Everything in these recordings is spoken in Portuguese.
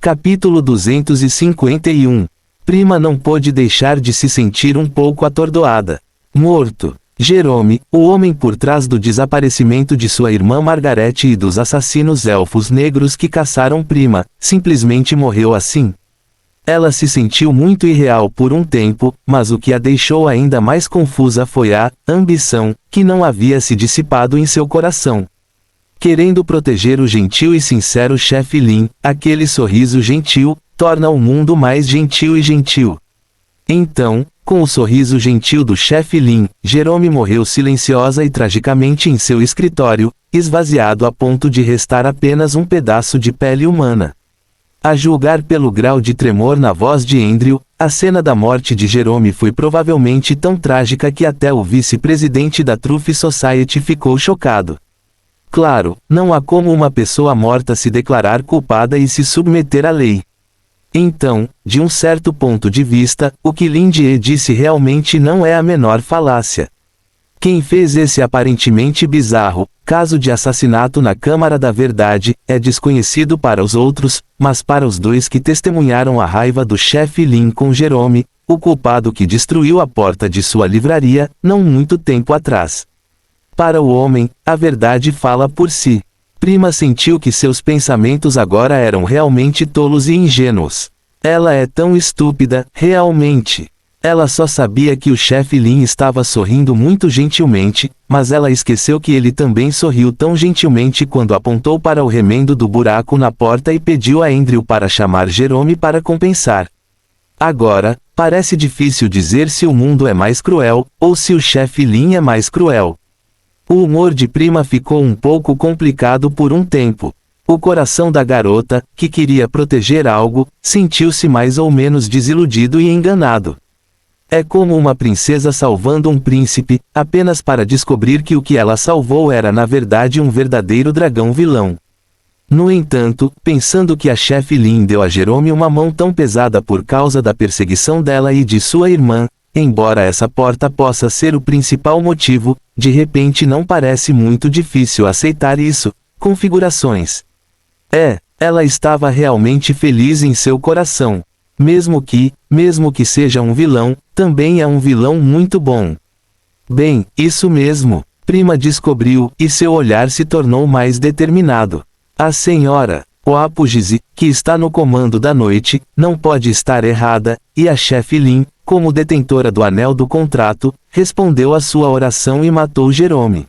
Capítulo 251. Prima não pôde deixar de se sentir um pouco atordoada. Morto. Jerome, o homem por trás do desaparecimento de sua irmã Margaret e dos assassinos elfos negros que caçaram Prima, simplesmente morreu assim. Ela se sentiu muito irreal por um tempo, mas o que a deixou ainda mais confusa foi a ambição, que não havia se dissipado em seu coração. Querendo proteger o gentil e sincero chefe Lin, aquele sorriso gentil, torna o mundo mais gentil e gentil. Então, com o sorriso gentil do chefe Lin, Jerome morreu silenciosa e tragicamente em seu escritório, esvaziado a ponto de restar apenas um pedaço de pele humana. A julgar pelo grau de tremor na voz de Andrew, a cena da morte de Jerome foi provavelmente tão trágica que até o vice-presidente da Truth Society ficou chocado. Claro, não há como uma pessoa morta se declarar culpada e se submeter à lei. Então, de um certo ponto de vista, o que Lindy disse realmente não é a menor falácia. Quem fez esse aparentemente bizarro caso de assassinato na Câmara da Verdade é desconhecido para os outros, mas para os dois que testemunharam a raiva do chefe Lin com Jerome, o culpado que destruiu a porta de sua livraria, não muito tempo atrás. Para o homem, a verdade fala por si. Prima sentiu que seus pensamentos agora eram realmente tolos e ingênuos. Ela é tão estúpida, realmente. Ela só sabia que o chefe Lin estava sorrindo muito gentilmente, mas ela esqueceu que ele também sorriu tão gentilmente quando apontou para o remendo do buraco na porta e pediu a Andrew para chamar Jerome para compensar. Agora, parece difícil dizer se o mundo é mais cruel, ou se o chefe Lin é mais cruel. O humor de Prima ficou um pouco complicado por um tempo. O coração da garota, que queria proteger algo, sentiu-se mais ou menos desiludido e enganado. É como uma princesa salvando um príncipe, apenas para descobrir que o que ela salvou era na verdade um verdadeiro dragão vilão. No entanto, pensando que a chefe Lin deu a Jerome uma mão tão pesada por causa da perseguição dela e de sua irmã, embora essa porta possa ser o principal motivo, de repente não parece muito difícil aceitar isso. Configurações. Ela estava realmente feliz em seu coração. Mesmo que seja um vilão, também é um vilão muito bom. Bem, isso mesmo, Prima descobriu, e seu olhar se tornou mais determinado. A senhora, o apógise, que está no comando da noite, não pode estar errada, e a chefe Lin, como detentora do anel do contrato, respondeu à sua oração e matou Jerome.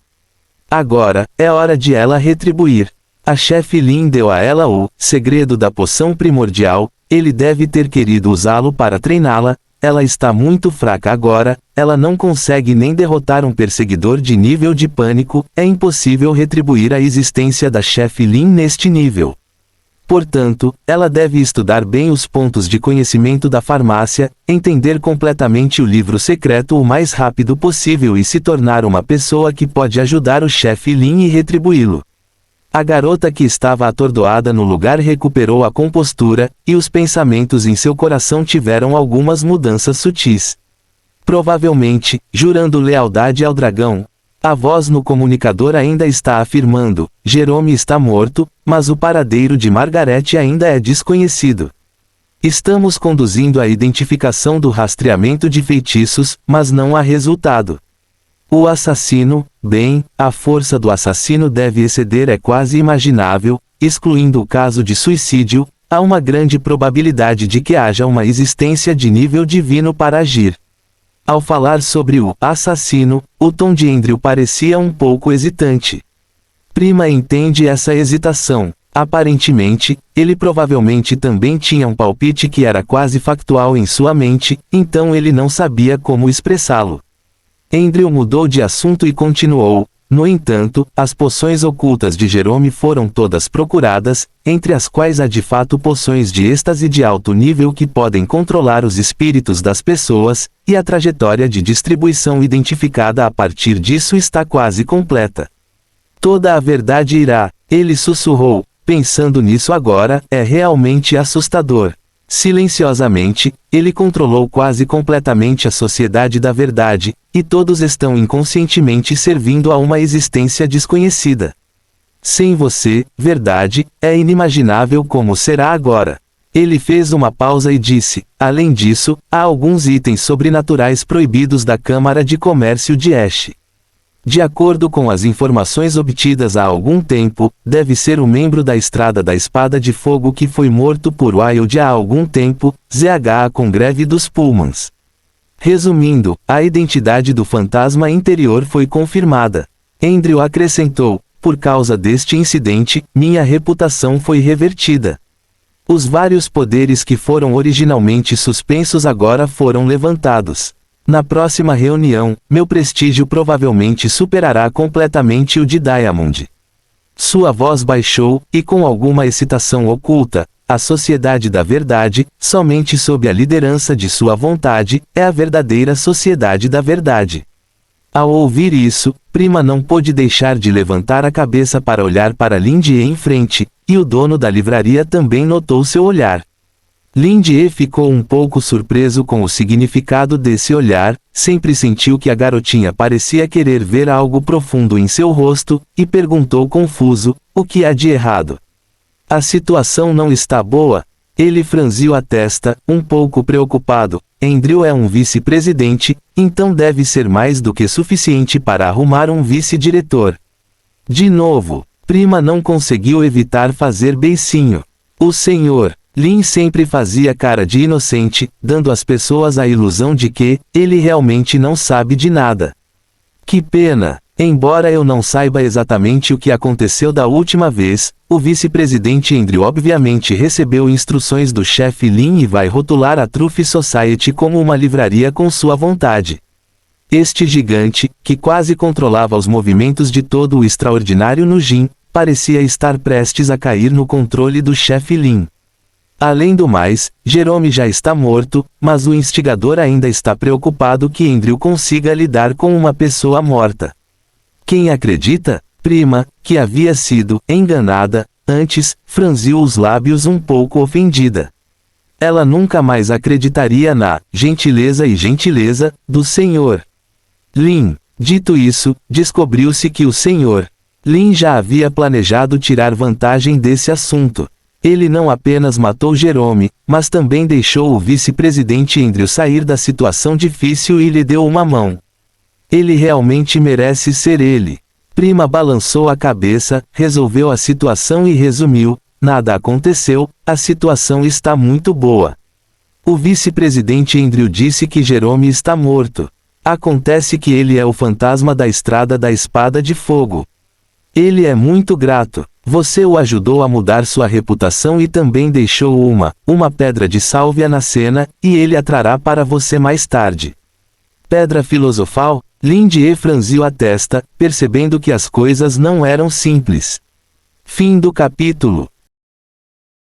Agora, é hora de ela retribuir. A chefe Lin deu a ela o segredo da poção primordial, ele deve ter querido usá-lo para treiná-la, ela está muito fraca agora, ela não consegue nem derrotar um perseguidor de nível de pânico, é impossível retribuir a existência da chefe Lin neste nível. Portanto, ela deve estudar bem os pontos de conhecimento da farmácia, entender completamente o livro secreto o mais rápido possível e se tornar uma pessoa que pode ajudar o chefe Lin e retribuí-lo. A garota que estava atordoada no lugar recuperou a compostura, e os pensamentos em seu coração tiveram algumas mudanças sutis. Provavelmente, jurando lealdade ao dragão. A voz no comunicador ainda está afirmando, Jerome está morto, mas o paradeiro de Margaret ainda é desconhecido. Estamos conduzindo a identificação do rastreamento de feitiços, mas não há resultado. O assassino, bem, a força do assassino deve exceder é quase imaginável, excluindo o caso de suicídio, há uma grande probabilidade de que haja uma existência de nível divino para agir. Ao falar sobre o assassino, o tom de Andrew parecia um pouco hesitante. Prima entende essa hesitação. Aparentemente, ele provavelmente também tinha um palpite que era quase factual em sua mente, então ele não sabia como expressá-lo. Andrew mudou de assunto e continuou. No entanto, as poções ocultas de Jerome foram todas procuradas, entre as quais há de fato poções de êxtase de alto nível que podem controlar os espíritos das pessoas, e a trajetória de distribuição identificada a partir disso está quase completa. Toda a verdade irá, ele sussurrou, pensando nisso agora, é realmente assustador. Silenciosamente, ele controlou quase completamente a sociedade da verdade, e todos estão inconscientemente servindo a uma existência desconhecida. Sem você, verdade, é inimaginável como será agora. Ele fez uma pausa e disse: além disso, há alguns itens sobrenaturais proibidos da Câmara de Comércio de Ash. De acordo com as informações obtidas há algum tempo, deve ser um membro da Estrada da Espada de Fogo que foi morto por Wild há algum tempo, ZH com greve dos Pullmans. Resumindo, a identidade do fantasma interior foi confirmada. Andrew acrescentou: por causa deste incidente, minha reputação foi revertida. Os vários poderes que foram originalmente suspensos agora foram levantados. Na próxima reunião, meu prestígio provavelmente superará completamente o de Diamond. Sua voz baixou, e com alguma excitação oculta, a Sociedade da Verdade, somente sob a liderança de sua vontade, é a verdadeira Sociedade da Verdade. Ao ouvir isso, Prima não pôde deixar de levantar a cabeça para olhar para Lindy em frente, e o dono da livraria também notou seu olhar. Lindy ficou um pouco surpreso com o significado desse olhar, sempre sentiu que a garotinha parecia querer ver algo profundo em seu rosto, e perguntou confuso: o que há de errado? A situação não está boa? Ele franziu a testa, um pouco preocupado. Andrew é um vice-presidente, então deve ser mais do que suficiente para arrumar um vice-diretor. De novo, Prima não conseguiu evitar fazer beicinho. O senhor Lin sempre fazia cara de inocente, dando às pessoas a ilusão de que ele realmente não sabe de nada. Que pena! Embora eu não saiba exatamente o que aconteceu da última vez, o vice-presidente Andrew obviamente recebeu instruções do chefe Lin e vai rotular a Truth Society como uma livraria com sua vontade. Este gigante, que quase controlava os movimentos de todo o extraordinário no Jin, parecia estar prestes a cair no controle do chefe Lin. Além do mais, Jerome já está morto, mas o instigador ainda está preocupado que Andrew consiga lidar com uma pessoa morta. Quem acredita? Prima, que havia sido enganada antes, franziu os lábios um pouco ofendida. Ela nunca mais acreditaria na gentileza do Sr. Lin. Dito isso, descobriu-se que o Sr. Lin já havia planejado tirar vantagem desse assunto. Ele não apenas matou Jerome, mas também deixou o vice-presidente Andrew sair da situação difícil e lhe deu uma mão. Ele realmente merece ser ele. Prima balançou a cabeça, resolveu a situação e resumiu: nada aconteceu, a situação está muito boa. O vice-presidente Andrew disse que Jerome está morto. Acontece que ele é o fantasma da Estrada da Espada de Fogo. Ele é muito grato. Você o ajudou a mudar sua reputação e também deixou uma pedra de sálvia na cena, e ele a trará para você mais tarde. Pedra filosofal? Lindy franziu a testa, percebendo que as coisas não eram simples. Fim do capítulo.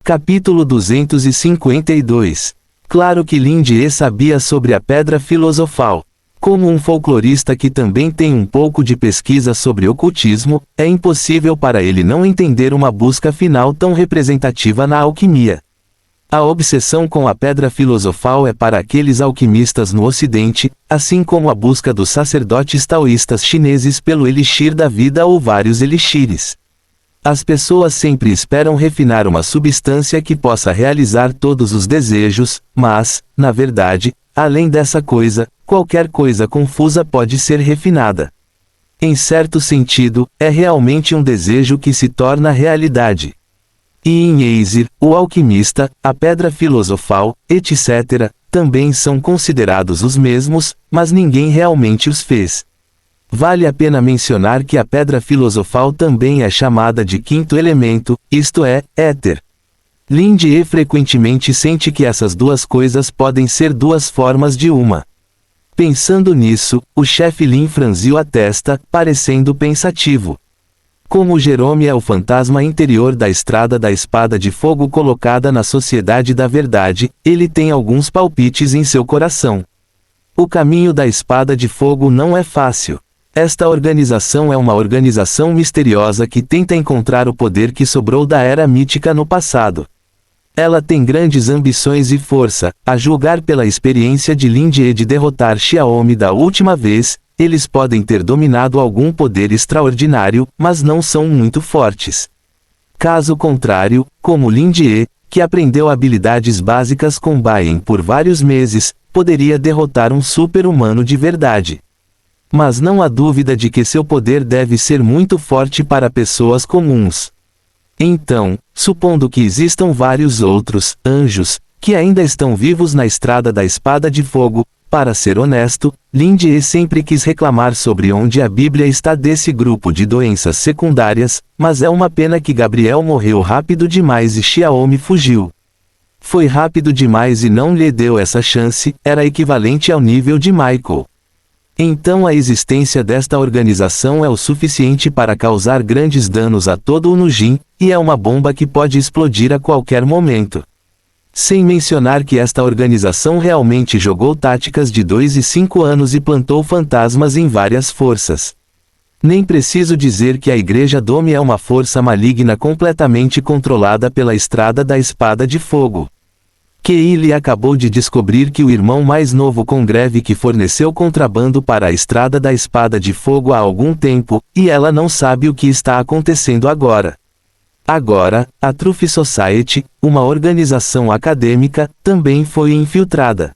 Capítulo 252. Claro que Lindy sabia sobre a pedra filosofal. Como um folclorista que também tem um pouco de pesquisa sobre ocultismo, é impossível para ele não entender uma busca final tão representativa na alquimia. A obsessão com a pedra filosofal é para aqueles alquimistas no Ocidente, assim como a busca dos sacerdotes taoístas chineses pelo elixir da vida ou vários elixires. As pessoas sempre esperam refinar uma substância que possa realizar todos os desejos, mas, na verdade, além dessa coisa, qualquer coisa confusa pode ser refinada. Em certo sentido, é realmente um desejo que se torna realidade. E em Aesir, o alquimista, a pedra filosofal, etc., também são considerados os mesmos, mas ninguém realmente os fez. Vale a pena mencionar que a pedra filosofal também é chamada de quinto elemento, isto é, éter. Lindy frequentemente sente que essas duas coisas podem ser duas formas de uma. Pensando nisso, o chefe Lin franziu a testa, parecendo pensativo. Como Jerome é o fantasma interior da Estrada da Espada de Fogo colocada na Sociedade da Verdade, ele tem alguns palpites em seu coração. O caminho da Espada de Fogo não é fácil. Esta organização é uma organização misteriosa que tenta encontrar o poder que sobrou da Era Mítica no passado. Ela tem grandes ambições e força, a julgar pela experiência de Lindy de derrotar Xiaomi da última vez. Eles podem ter dominado algum poder extraordinário, mas não são muito fortes. Caso contrário, como Lindy, que aprendeu habilidades básicas com Baien por vários meses, poderia derrotar um super-humano de verdade. Mas não há dúvida de que seu poder deve ser muito forte para pessoas comuns. Então, supondo que existam vários outros anjos que ainda estão vivos na Estrada da Espada de Fogo, para ser honesto, Lindy sempre quis reclamar sobre onde a Bíblia está desse grupo de doenças secundárias, mas é uma pena que Gabriel morreu rápido demais e Xiaomi fugiu. Foi rápido demais e não lhe deu essa chance, era equivalente ao nível de Michael. Então a existência desta organização é o suficiente para causar grandes danos a todo o Nujin, e é uma bomba que pode explodir a qualquer momento. Sem mencionar que esta organização realmente jogou táticas de 2 e 5 anos e plantou fantasmas em várias forças. Nem preciso dizer que a Igreja Dome é uma força maligna completamente controlada pela Estrada da Espada de Fogo. Keili acabou de descobrir que o irmão mais novo Congreve que forneceu contrabando para a Estrada da Espada de Fogo há algum tempo, e ela não sabe o que está acontecendo agora. Agora, a Truth Society, uma organização acadêmica, também foi infiltrada.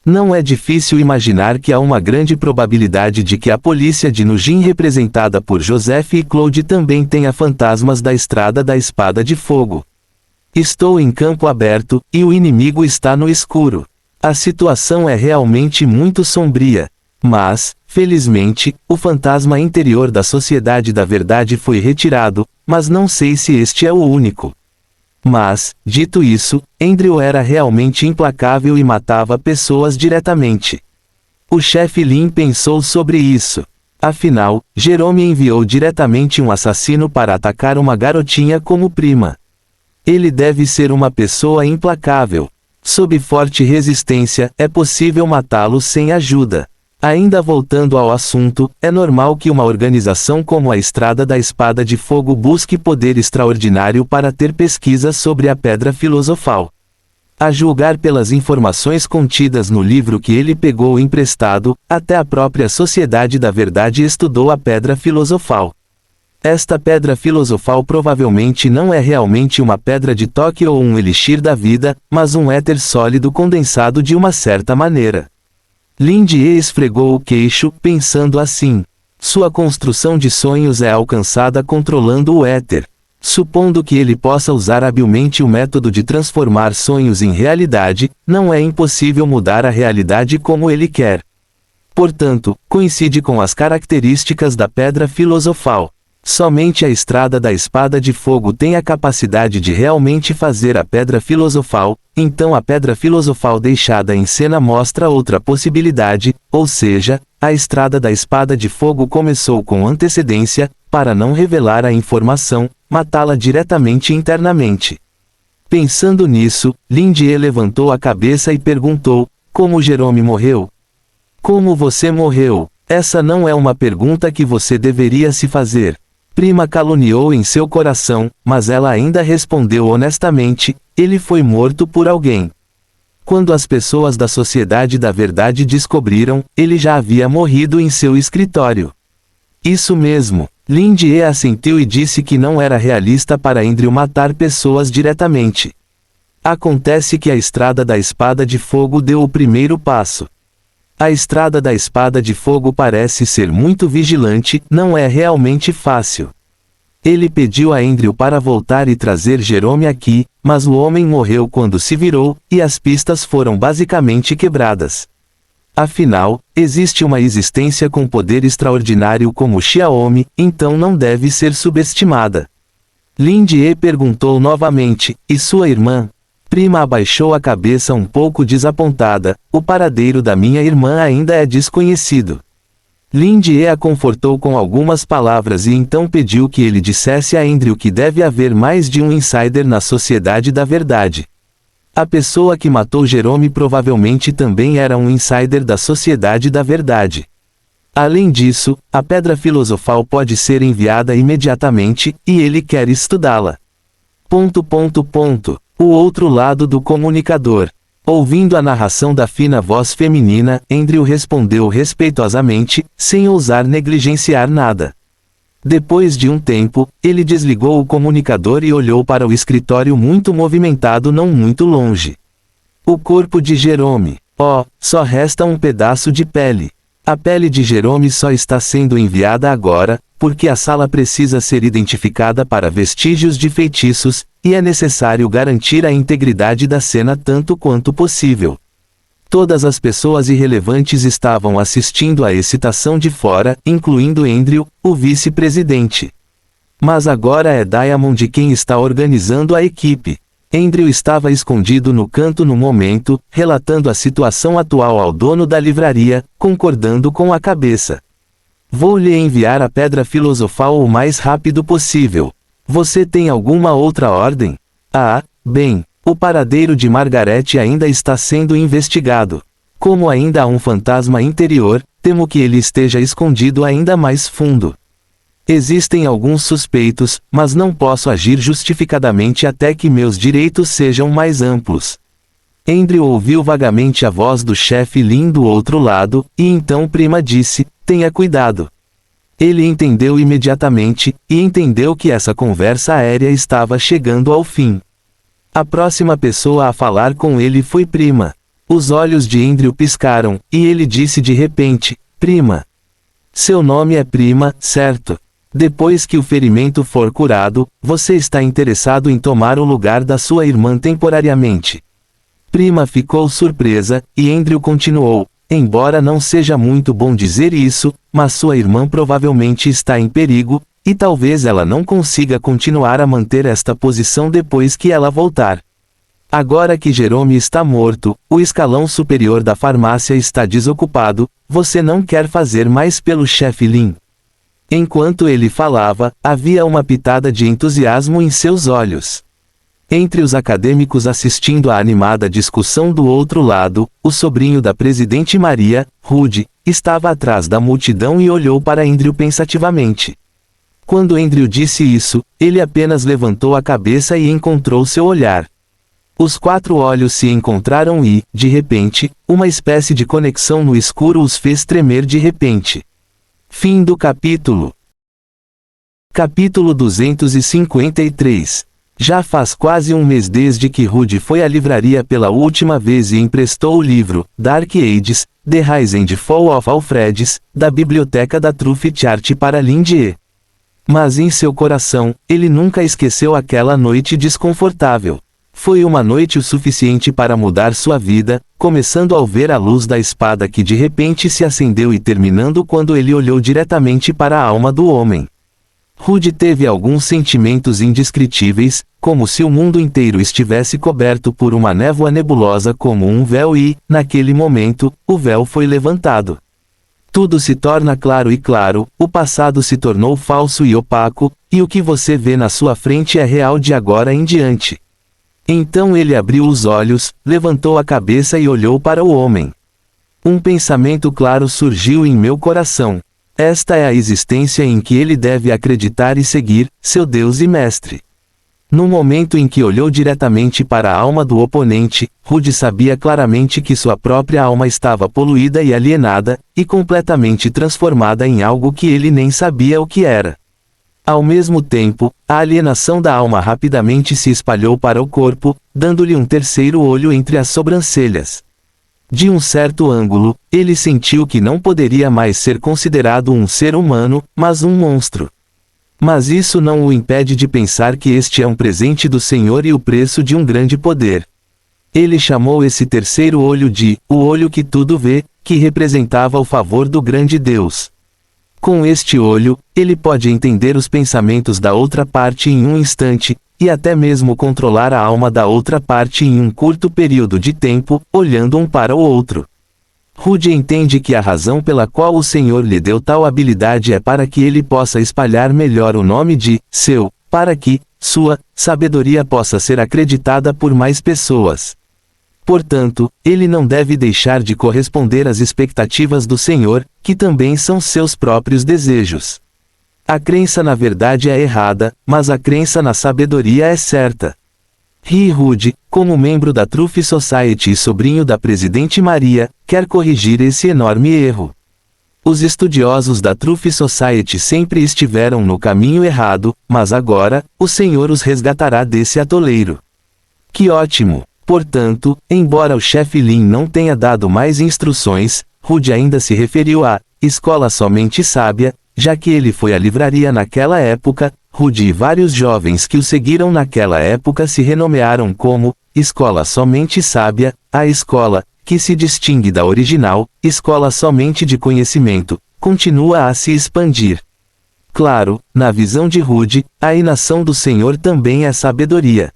Não é difícil imaginar que há uma grande probabilidade de que a polícia de Nujin representada por Joseph e Claude também tenha fantasmas da Estrada da Espada de Fogo. Estou em campo aberto, e o inimigo está no escuro. A situação é realmente muito sombria. Mas, felizmente, o fantasma interior da Sociedade da Verdade foi retirado, mas não sei se este é o único. Mas, dito isso, Andrew era realmente implacável e matava pessoas diretamente. O chefe Lin pensou sobre isso. Afinal, Jerome enviou diretamente um assassino para atacar uma garotinha como prima. Ele deve ser uma pessoa implacável. Sob forte resistência, é possível matá-lo sem ajuda. Ainda voltando ao assunto, é normal que uma organização como a Estrada da Espada de Fogo busque poder extraordinário para ter pesquisas sobre a Pedra Filosofal. A julgar pelas informações contidas no livro que ele pegou emprestado, até a própria Sociedade da Verdade estudou a Pedra Filosofal. Esta Pedra Filosofal provavelmente não é realmente uma pedra de toque ou um elixir da vida, mas um éter sólido condensado de uma certa maneira. Lindy esfregou o queixo, pensando assim. Sua construção de sonhos é alcançada controlando o éter. Supondo que ele possa usar habilmente o método de transformar sonhos em realidade, não é impossível mudar a realidade como ele quer. Portanto, coincide com as características da Pedra Filosofal. Somente a Estrada da Espada de Fogo tem a capacidade de realmente fazer a Pedra Filosofal, então a Pedra Filosofal deixada em cena mostra outra possibilidade, ou seja, a Estrada da Espada de Fogo começou com antecedência, para não revelar a informação, matá-la diretamente internamente. Pensando nisso, Lindy levantou a cabeça e perguntou, como Jerome morreu? Como você morreu? Essa não é uma pergunta que você deveria se fazer. Prima caluniou em seu coração, mas ela ainda respondeu honestamente, ele foi morto por alguém. Quando as pessoas da Sociedade da Verdade descobriram, ele já havia morrido em seu escritório. Isso mesmo. Lindy assentiu e disse que não era realista para Andrew matar pessoas diretamente. Acontece que a Estrada da Espada de Fogo deu o primeiro passo. A Estrada da Espada de Fogo parece ser muito vigilante, não é realmente fácil. Ele pediu a Andrew para voltar e trazer Jerome aqui, mas o homem morreu quando se virou, e as pistas foram basicamente quebradas. Afinal, existe uma existência com poder extraordinário como Xiaomi, então não deve ser subestimada. Lindy perguntou novamente, e sua irmã? Prima abaixou a cabeça um pouco desapontada, o paradeiro da minha irmã ainda é desconhecido. Lindy a confortou com algumas palavras e então pediu que ele dissesse a Andrew que deve haver mais de um insider na Sociedade da Verdade. A pessoa que matou Jerome provavelmente também era um insider da Sociedade da Verdade. Além disso, a Pedra Filosofal pode ser enviada imediatamente, e ele quer estudá-la. O outro lado do comunicador. Ouvindo a narração da fina voz feminina, Andrew respondeu respeitosamente, sem ousar negligenciar nada. Depois de um tempo, ele desligou o comunicador e olhou para o escritório muito movimentado não muito longe. O corpo de Jerome. Oh, só resta um pedaço de pele. A pele de Jerome só está sendo enviada agora, porque a sala precisa ser identificada para vestígios de feitiços, e é necessário garantir a integridade da cena tanto quanto possível. Todas as pessoas irrelevantes estavam assistindo à excitação de fora, incluindo Andrew, o vice-presidente. Mas agora é Diamond quem está organizando a equipe. Andrew estava escondido no canto no momento, relatando a situação atual ao dono da livraria, concordando com a cabeça. Vou lhe enviar a pedra filosofal o mais rápido possível. Você tem alguma outra ordem? Ah, bem, o paradeiro de Margaret ainda está sendo investigado. Como ainda há um fantasma interior, temo que ele esteja escondido ainda mais fundo. Existem alguns suspeitos, mas não posso agir justificadamente até que meus direitos sejam mais amplos. Andrew ouviu vagamente a voz do chefe Lin do outro lado, e então Prima disse, tenha cuidado. Ele entendeu imediatamente, e entendeu que essa conversa aérea estava chegando ao fim. A próxima pessoa a falar com ele foi Prima. Os olhos de Andrew piscaram, e ele disse de repente, Prima. Seu nome é Prima, certo? Depois que o ferimento for curado, você está interessado em tomar o lugar da sua irmã temporariamente. Prima ficou surpresa, e Andrew continuou, embora não seja muito bom dizer isso, mas sua irmã provavelmente está em perigo, e talvez ela não consiga continuar a manter esta posição depois que ela voltar. Agora que Jerome está morto, o escalão superior da farmácia está desocupado, você não quer fazer mais pelo chefe Lin. Enquanto ele falava, havia uma pitada de entusiasmo em seus olhos. Entre os acadêmicos assistindo à animada discussão do outro lado, o sobrinho da presidente Maria, Rudy, estava atrás da multidão e olhou para Andrew pensativamente. Quando Andrew disse isso, ele apenas levantou a cabeça e encontrou seu olhar. Os quatro olhos se encontraram e, de repente, uma espécie de conexão no escuro os fez tremer de repente. Fim do capítulo. Capítulo 253. Já faz quase um mês desde que Rudy foi à livraria pela última vez e emprestou o livro, Dark Ages, The Rise and Fall of Alfred's, da biblioteca da Truffet Art para Lindier. Mas em seu coração, ele nunca esqueceu aquela noite desconfortável. Foi uma noite o suficiente para mudar sua vida, começando ao ver a luz da espada que de repente se acendeu e terminando quando ele olhou diretamente para a alma do homem. Rudy teve alguns sentimentos indescritíveis, como se o mundo inteiro estivesse coberto por uma névoa nebulosa como um véu e, naquele momento, o véu foi levantado. Tudo se torna claro e claro, o passado se tornou falso e opaco, e o que você vê na sua frente é real de agora em diante. Então ele abriu os olhos, levantou a cabeça e olhou para o homem. Um pensamento claro surgiu em meu coração. Esta é a existência em que ele deve acreditar e seguir, seu Deus e Mestre. No momento em que olhou diretamente para a alma do oponente, Rudy sabia claramente que sua própria alma estava poluída e alienada, e completamente transformada em algo que ele nem sabia o que era. Ao mesmo tempo, a alienação da alma rapidamente se espalhou para o corpo, dando-lhe um terceiro olho entre as sobrancelhas. De um certo ângulo, ele sentiu que não poderia mais ser considerado um ser humano, mas um monstro. Mas isso não o impede de pensar que este é um presente do Senhor e o preço de um grande poder. Ele chamou esse terceiro olho de o olho que tudo vê, que representava o favor do grande Deus. Com este olho, ele pode entender os pensamentos da outra parte em um instante, e até mesmo controlar a alma da outra parte em um curto período de tempo, olhando um para o outro. Rudy entende que a razão pela qual o Senhor lhe deu tal habilidade é para que ele possa espalhar melhor o nome de seu, para que sua sabedoria possa ser acreditada por mais pessoas. Portanto, ele não deve deixar de corresponder às expectativas do Senhor, que também são seus próprios desejos. A crença na verdade é errada, mas a crença na sabedoria é certa. Rudy, como membro da Truffet Society e sobrinho da presidente Maria, quer corrigir esse enorme erro. Os estudiosos da Truth Society sempre estiveram no caminho errado, mas agora, o Senhor os resgatará desse atoleiro. Que ótimo! Portanto, embora o chefe Lin não tenha dado mais instruções, Rude ainda se referiu à escola somente sábia, já que ele foi à livraria naquela época. Rude e vários jovens que o seguiram naquela época se renomearam como escola somente sábia, a escola, que se distingue da original, escola somente de conhecimento, continua a se expandir. Claro, na visão de Rude, a inação do Senhor também é sabedoria.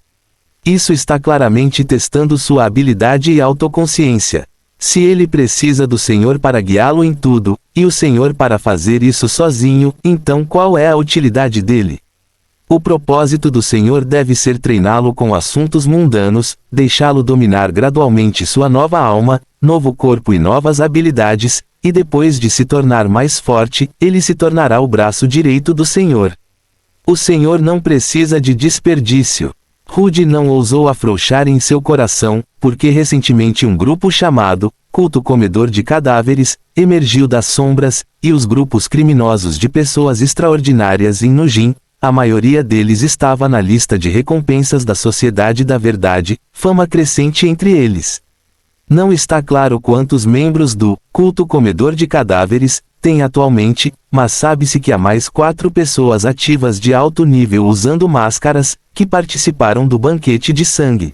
Isso está claramente testando sua habilidade e autoconsciência. Se ele precisa do Senhor para guiá-lo em tudo, e o Senhor para fazer isso sozinho, então qual é a utilidade dele? O propósito do Senhor deve ser treiná-lo com assuntos mundanos, deixá-lo dominar gradualmente sua nova alma, novo corpo e novas habilidades, e depois de se tornar mais forte, ele se tornará o braço direito do Senhor. O Senhor não precisa de desperdício. Rude não ousou afrouxar em seu coração, porque recentemente um grupo chamado Culto Comedor de Cadáveres emergiu das sombras, e os grupos criminosos de pessoas extraordinárias em Nujin, a maioria deles estava na lista de recompensas da Sociedade da Verdade, fama crescente entre eles. Não está claro quantos membros do Culto Comedor de Cadáveres tem atualmente, mas sabe-se que há mais 4 pessoas ativas de alto nível usando máscaras, que participaram do banquete de sangue.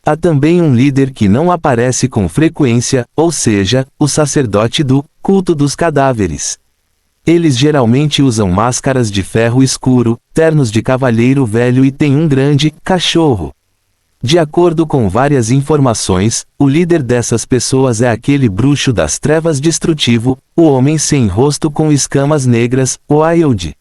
Há também um líder que não aparece com frequência, ou seja, o sacerdote do Culto dos Cadáveres. Eles geralmente usam máscaras de ferro escuro, ternos de cavalheiro velho e têm um grande cachorro. De acordo com várias informações, o líder dessas pessoas é aquele bruxo das trevas destrutivo, o homem sem rosto com escamas negras, o Wild.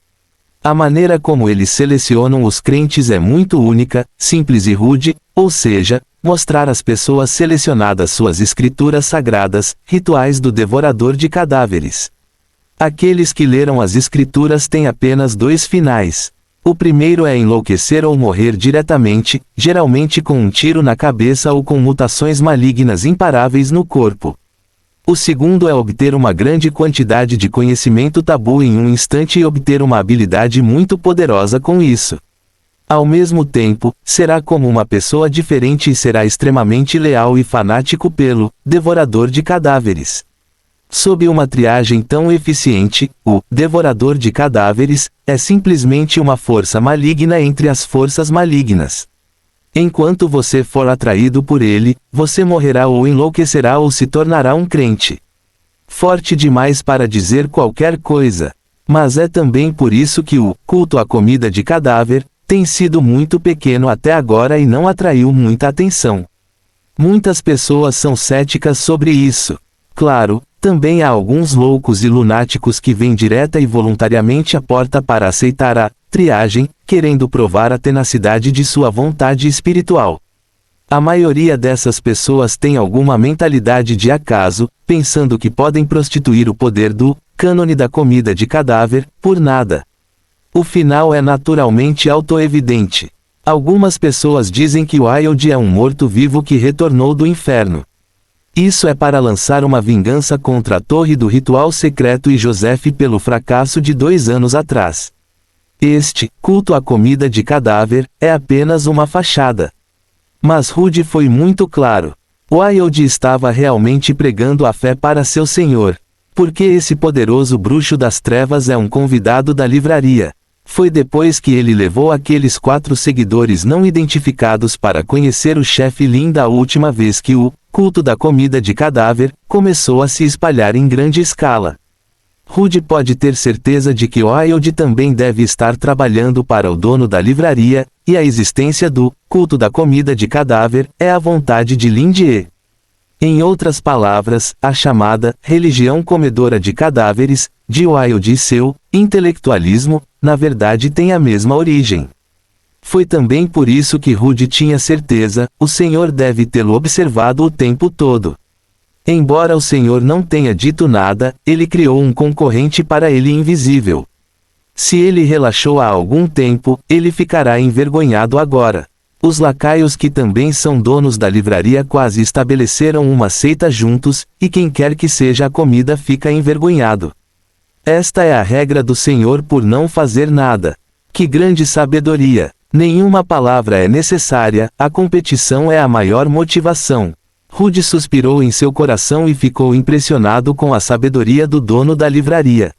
A maneira como eles selecionam os crentes é muito única, simples e rude, ou seja, mostrar às pessoas selecionadas suas escrituras sagradas, rituais do devorador de cadáveres. Aqueles que leram as escrituras têm apenas 2 finais. O primeiro é enlouquecer ou morrer diretamente, geralmente com um tiro na cabeça ou com mutações malignas imparáveis no corpo. O segundo é obter uma grande quantidade de conhecimento tabu em um instante e obter uma habilidade muito poderosa com isso. Ao mesmo tempo, será como uma pessoa diferente e será extremamente leal e fanático pelo devorador de cadáveres. Sob uma triagem tão eficiente, o devorador de cadáveres é simplesmente uma força maligna entre as forças malignas. Enquanto você for atraído por ele, você morrerá ou enlouquecerá ou se tornará um crente. Forte demais para dizer qualquer coisa. Mas é também por isso que o culto à comida de cadáver tem sido muito pequeno até agora e não atraiu muita atenção. Muitas pessoas são céticas sobre isso. Claro, também há alguns loucos e lunáticos que vêm direta e voluntariamente à porta para aceitar a triagem, querendo provar a tenacidade de sua vontade espiritual. A maioria dessas pessoas tem alguma mentalidade de acaso, pensando que podem prostituir o poder do cânone da comida de cadáver, por nada. O final é naturalmente autoevidente. Algumas pessoas dizem que Wild é um morto-vivo que retornou do inferno. Isso é para lançar uma vingança contra a torre do ritual secreto e Joseph pelo fracasso de 2 anos atrás. Este culto à comida de cadáver é apenas uma fachada. Mas Rude foi muito claro. Wild estava realmente pregando a fé para seu senhor. Porque esse poderoso bruxo das trevas é um convidado da livraria. Foi depois que ele levou aqueles 4 seguidores não identificados para conhecer o chefe Lin da última vez que o culto da comida de cadáver começou a se espalhar em grande escala. Rude pode ter certeza de que Wild também deve estar trabalhando para o dono da livraria, e a existência do culto da comida de cadáver é a vontade de Lin Die. Em outras palavras, a chamada religião comedora de cadáveres, de Wild e seu intelectualismo, na verdade tem a mesma origem. Foi também por isso que Rude tinha certeza, o Senhor deve tê-lo observado o tempo todo. Embora o Senhor não tenha dito nada, ele criou um concorrente para ele invisível. Se ele relaxou há algum tempo, ele ficará envergonhado agora. Os lacaios que também são donos da livraria quase estabeleceram uma seita juntos, e quem quer que seja a comida fica envergonhado. Esta é a regra do Senhor por não fazer nada. Que grande sabedoria! Nenhuma palavra é necessária, a competição é a maior motivação. Rude suspirou em seu coração e ficou impressionado com a sabedoria do dono da livraria.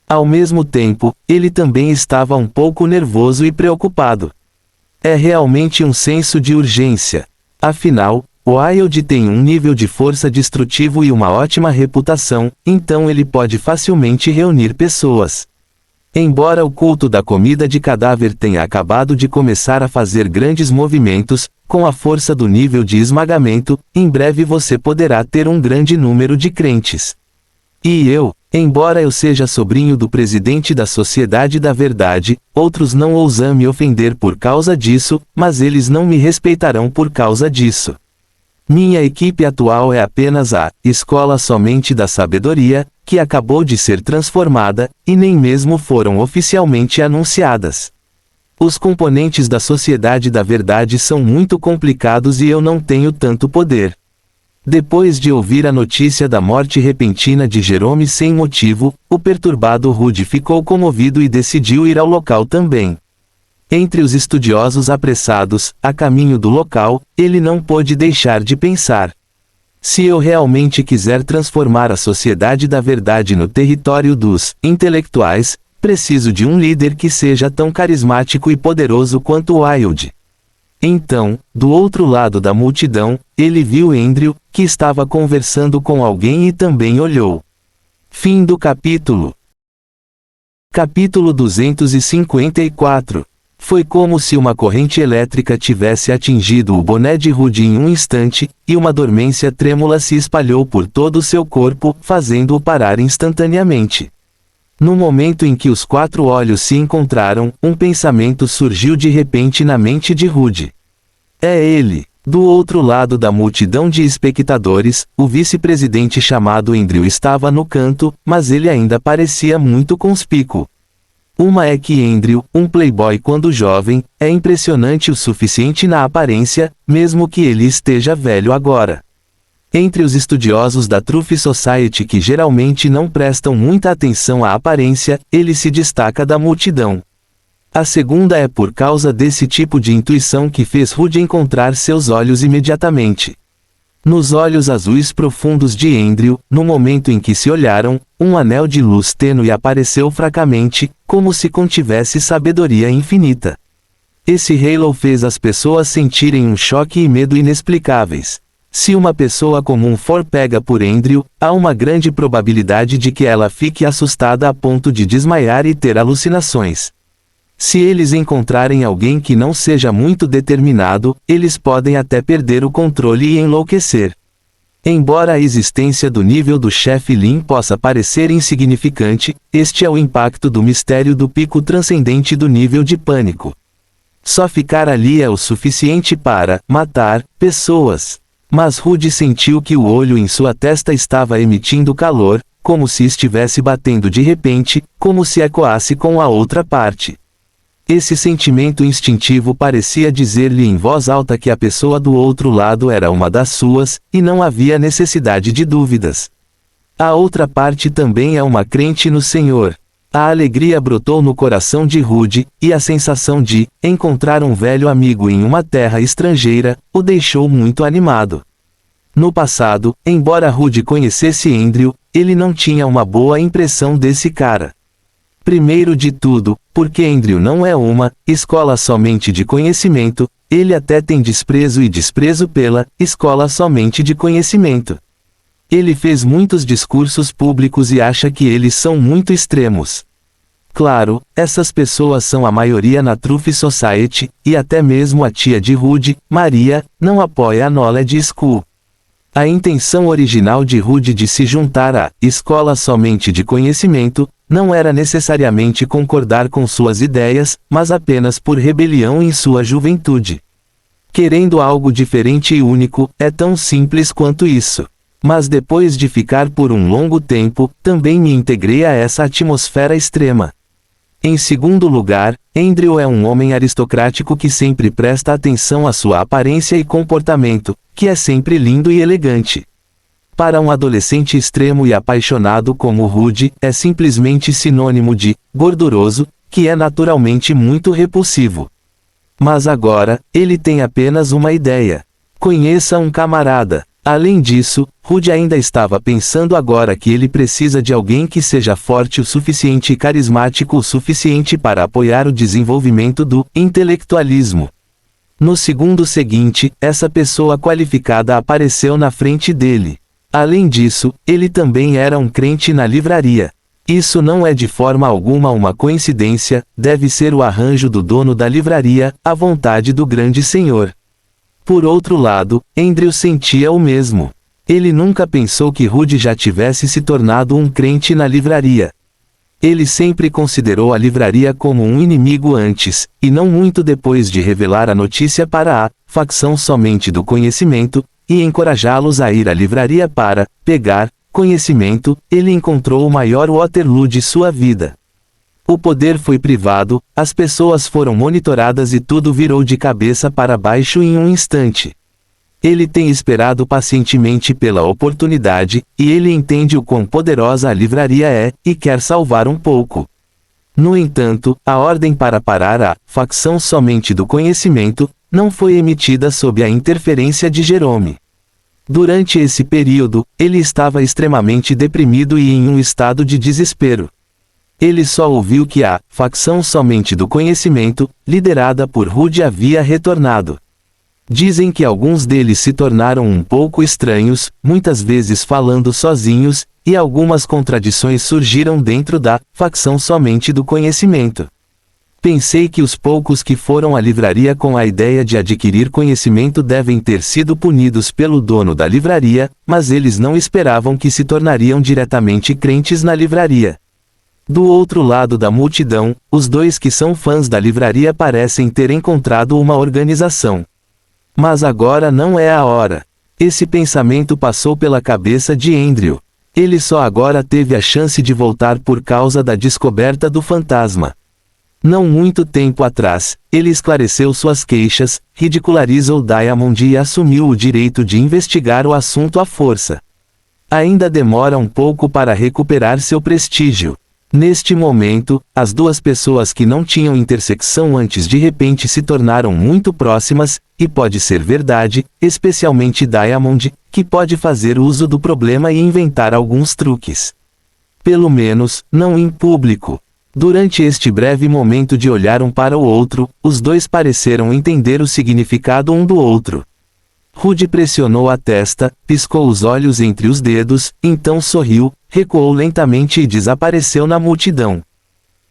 Ao mesmo tempo, ele também estava um pouco nervoso e preocupado. É realmente um senso de urgência. Afinal, Wilde tem um nível de força destrutivo e uma ótima reputação, então ele pode facilmente reunir pessoas. Embora o culto da comida de cadáver tenha acabado de começar a fazer grandes movimentos, com a força do nível de esmagamento, em breve você poderá ter um grande número de crentes. E eu, embora eu seja sobrinho do presidente da Sociedade da Verdade, outros não ousam me ofender por causa disso, mas eles não me respeitarão por causa disso. Minha equipe atual é apenas a Escola Somente da Sabedoria, que acabou de ser transformada, e nem mesmo foram oficialmente anunciadas. Os componentes da Sociedade da Verdade são muito complicados e eu não tenho tanto poder. Depois de ouvir a notícia da morte repentina de Jerome sem motivo, o perturbado Rude ficou comovido e decidiu ir ao local também. Entre os estudiosos apressados, a caminho do local, ele não pôde deixar de pensar. Se eu realmente quiser transformar a Sociedade da Verdade no território dos intelectuais, preciso de um líder que seja tão carismático e poderoso quanto Wilde. Então, do outro lado da multidão, ele viu Andrew, que estava conversando com alguém e também olhou. Fim do capítulo. Capítulo 254. Foi como se uma corrente elétrica tivesse atingido o boné de Rude em um instante, e uma dormência trêmula se espalhou por todo o seu corpo, fazendo-o parar instantaneamente. No momento em que os quatro olhos se encontraram, um pensamento surgiu de repente na mente de Rude. É ele! Do outro lado da multidão de espectadores, o vice-presidente chamado Andrew estava no canto, mas ele ainda parecia muito conspícuo. Uma é que Andrew, um playboy quando jovem, é impressionante o suficiente na aparência, mesmo que ele esteja velho agora. Entre os estudiosos da Truth Society que geralmente não prestam muita atenção à aparência, ele se destaca da multidão. A segunda é por causa desse tipo de intuição que fez Rude encontrar seus olhos imediatamente. Nos olhos azuis profundos de Andrew, no momento em que se olharam, um anel de luz tênue apareceu fracamente, como se contivesse sabedoria infinita. Esse halo fez as pessoas sentirem um choque e medo inexplicáveis. Se uma pessoa comum for pega por Andrew, há uma grande probabilidade de que ela fique assustada a ponto de desmaiar e ter alucinações. Se eles encontrarem alguém que não seja muito determinado, eles podem até perder o controle e enlouquecer. Embora a existência do nível do chefe Lin possa parecer insignificante, este é o impacto do mistério do pico transcendente do nível de pânico. Só ficar ali é o suficiente para matar pessoas. Mas Rude sentiu que o olho em sua testa estava emitindo calor, como se estivesse batendo de repente, como se ecoasse com a outra parte. Esse sentimento instintivo parecia dizer-lhe em voz alta que a pessoa do outro lado era uma das suas, e não havia necessidade de dúvidas. A outra parte também é uma crente no Senhor. A alegria brotou no coração de Rude, e a sensação de encontrar um velho amigo em uma terra estrangeira, o deixou muito animado. No passado, embora Rude conhecesse Andrew, ele não tinha uma boa impressão desse cara. Primeiro de tudo, porque Andrew não é uma escola somente de conhecimento, ele até tem desprezo e desprezo pela escola somente de conhecimento. Ele fez muitos discursos públicos e acha que eles são muito extremos. Claro, essas pessoas são a maioria na Truth Society, e até mesmo a tia de Rude, Maria, não apoia a Knowledge School. A intenção original de Rude de se juntar à escola somente de conhecimento, não era necessariamente concordar com suas ideias, mas apenas por rebelião em sua juventude. Querendo algo diferente e único, é tão simples quanto isso. Mas depois de ficar por um longo tempo, também me integrei a essa atmosfera extrema. Em segundo lugar, Andrew é um homem aristocrático que sempre presta atenção à sua aparência e comportamento, que é sempre lindo e elegante. Para um adolescente extremo e apaixonado como Rude, é simplesmente sinônimo de gorduroso, que é naturalmente muito repulsivo. Mas agora, ele tem apenas uma ideia. Conheça um camarada. Além disso, Rude ainda estava pensando agora que ele precisa de alguém que seja forte o suficiente e carismático o suficiente para apoiar o desenvolvimento do intelectualismo. No segundo seguinte, essa pessoa qualificada apareceu na frente dele. Além disso, ele também era um crente na livraria. Isso não é de forma alguma uma coincidência, deve ser o arranjo do dono da livraria, a vontade do grande senhor. Por outro lado, Andrew sentia o mesmo. Ele nunca pensou que Rude já tivesse se tornado um crente na livraria. Ele sempre considerou a livraria como um inimigo antes, e não muito depois de revelar a notícia para a facção somente do conhecimento, e encorajá-los a ir à livraria para pegar conhecimento, ele encontrou o maior Waterloo de sua vida. O poder foi privado, as pessoas foram monitoradas e tudo virou de cabeça para baixo em um instante. Ele tem esperado pacientemente pela oportunidade, e ele entende o quão poderosa a livraria é, e quer salvar um pouco. No entanto, a ordem para parar a facção somente do conhecimento não foi emitida sob a interferência de Jerome. Durante esse período, ele estava extremamente deprimido e em um estado de desespero. Ele só ouviu que a facção somente do conhecimento, liderada por Rude, havia retornado. Dizem que alguns deles se tornaram um pouco estranhos, muitas vezes falando sozinhos, e algumas contradições surgiram dentro da facção somente do conhecimento. Pensei que os poucos que foram à livraria com a ideia de adquirir conhecimento devem ter sido punidos pelo dono da livraria, mas eles não esperavam que se tornariam diretamente crentes na livraria. Do outro lado da multidão, os dois que são fãs da livraria parecem ter encontrado uma organização. Mas agora não é a hora. Esse pensamento passou pela cabeça de Andrew. Ele só agora teve a chance de voltar por causa da descoberta do fantasma. Não muito tempo atrás, ele esclareceu suas queixas, ridicularizou Diamond e assumiu o direito de investigar o assunto à força. Ainda demora um pouco para recuperar seu prestígio. Neste momento, as duas pessoas que não tinham intersecção antes de repente se tornaram muito próximas, e pode ser verdade, especialmente Diamond, que pode fazer uso do problema e inventar alguns truques. Pelo menos, não em público. Durante este breve momento de olhar um para o outro, os dois pareceram entender o significado um do outro. Rude pressionou a testa, piscou os olhos entre os dedos, então sorriu, recuou lentamente e desapareceu na multidão.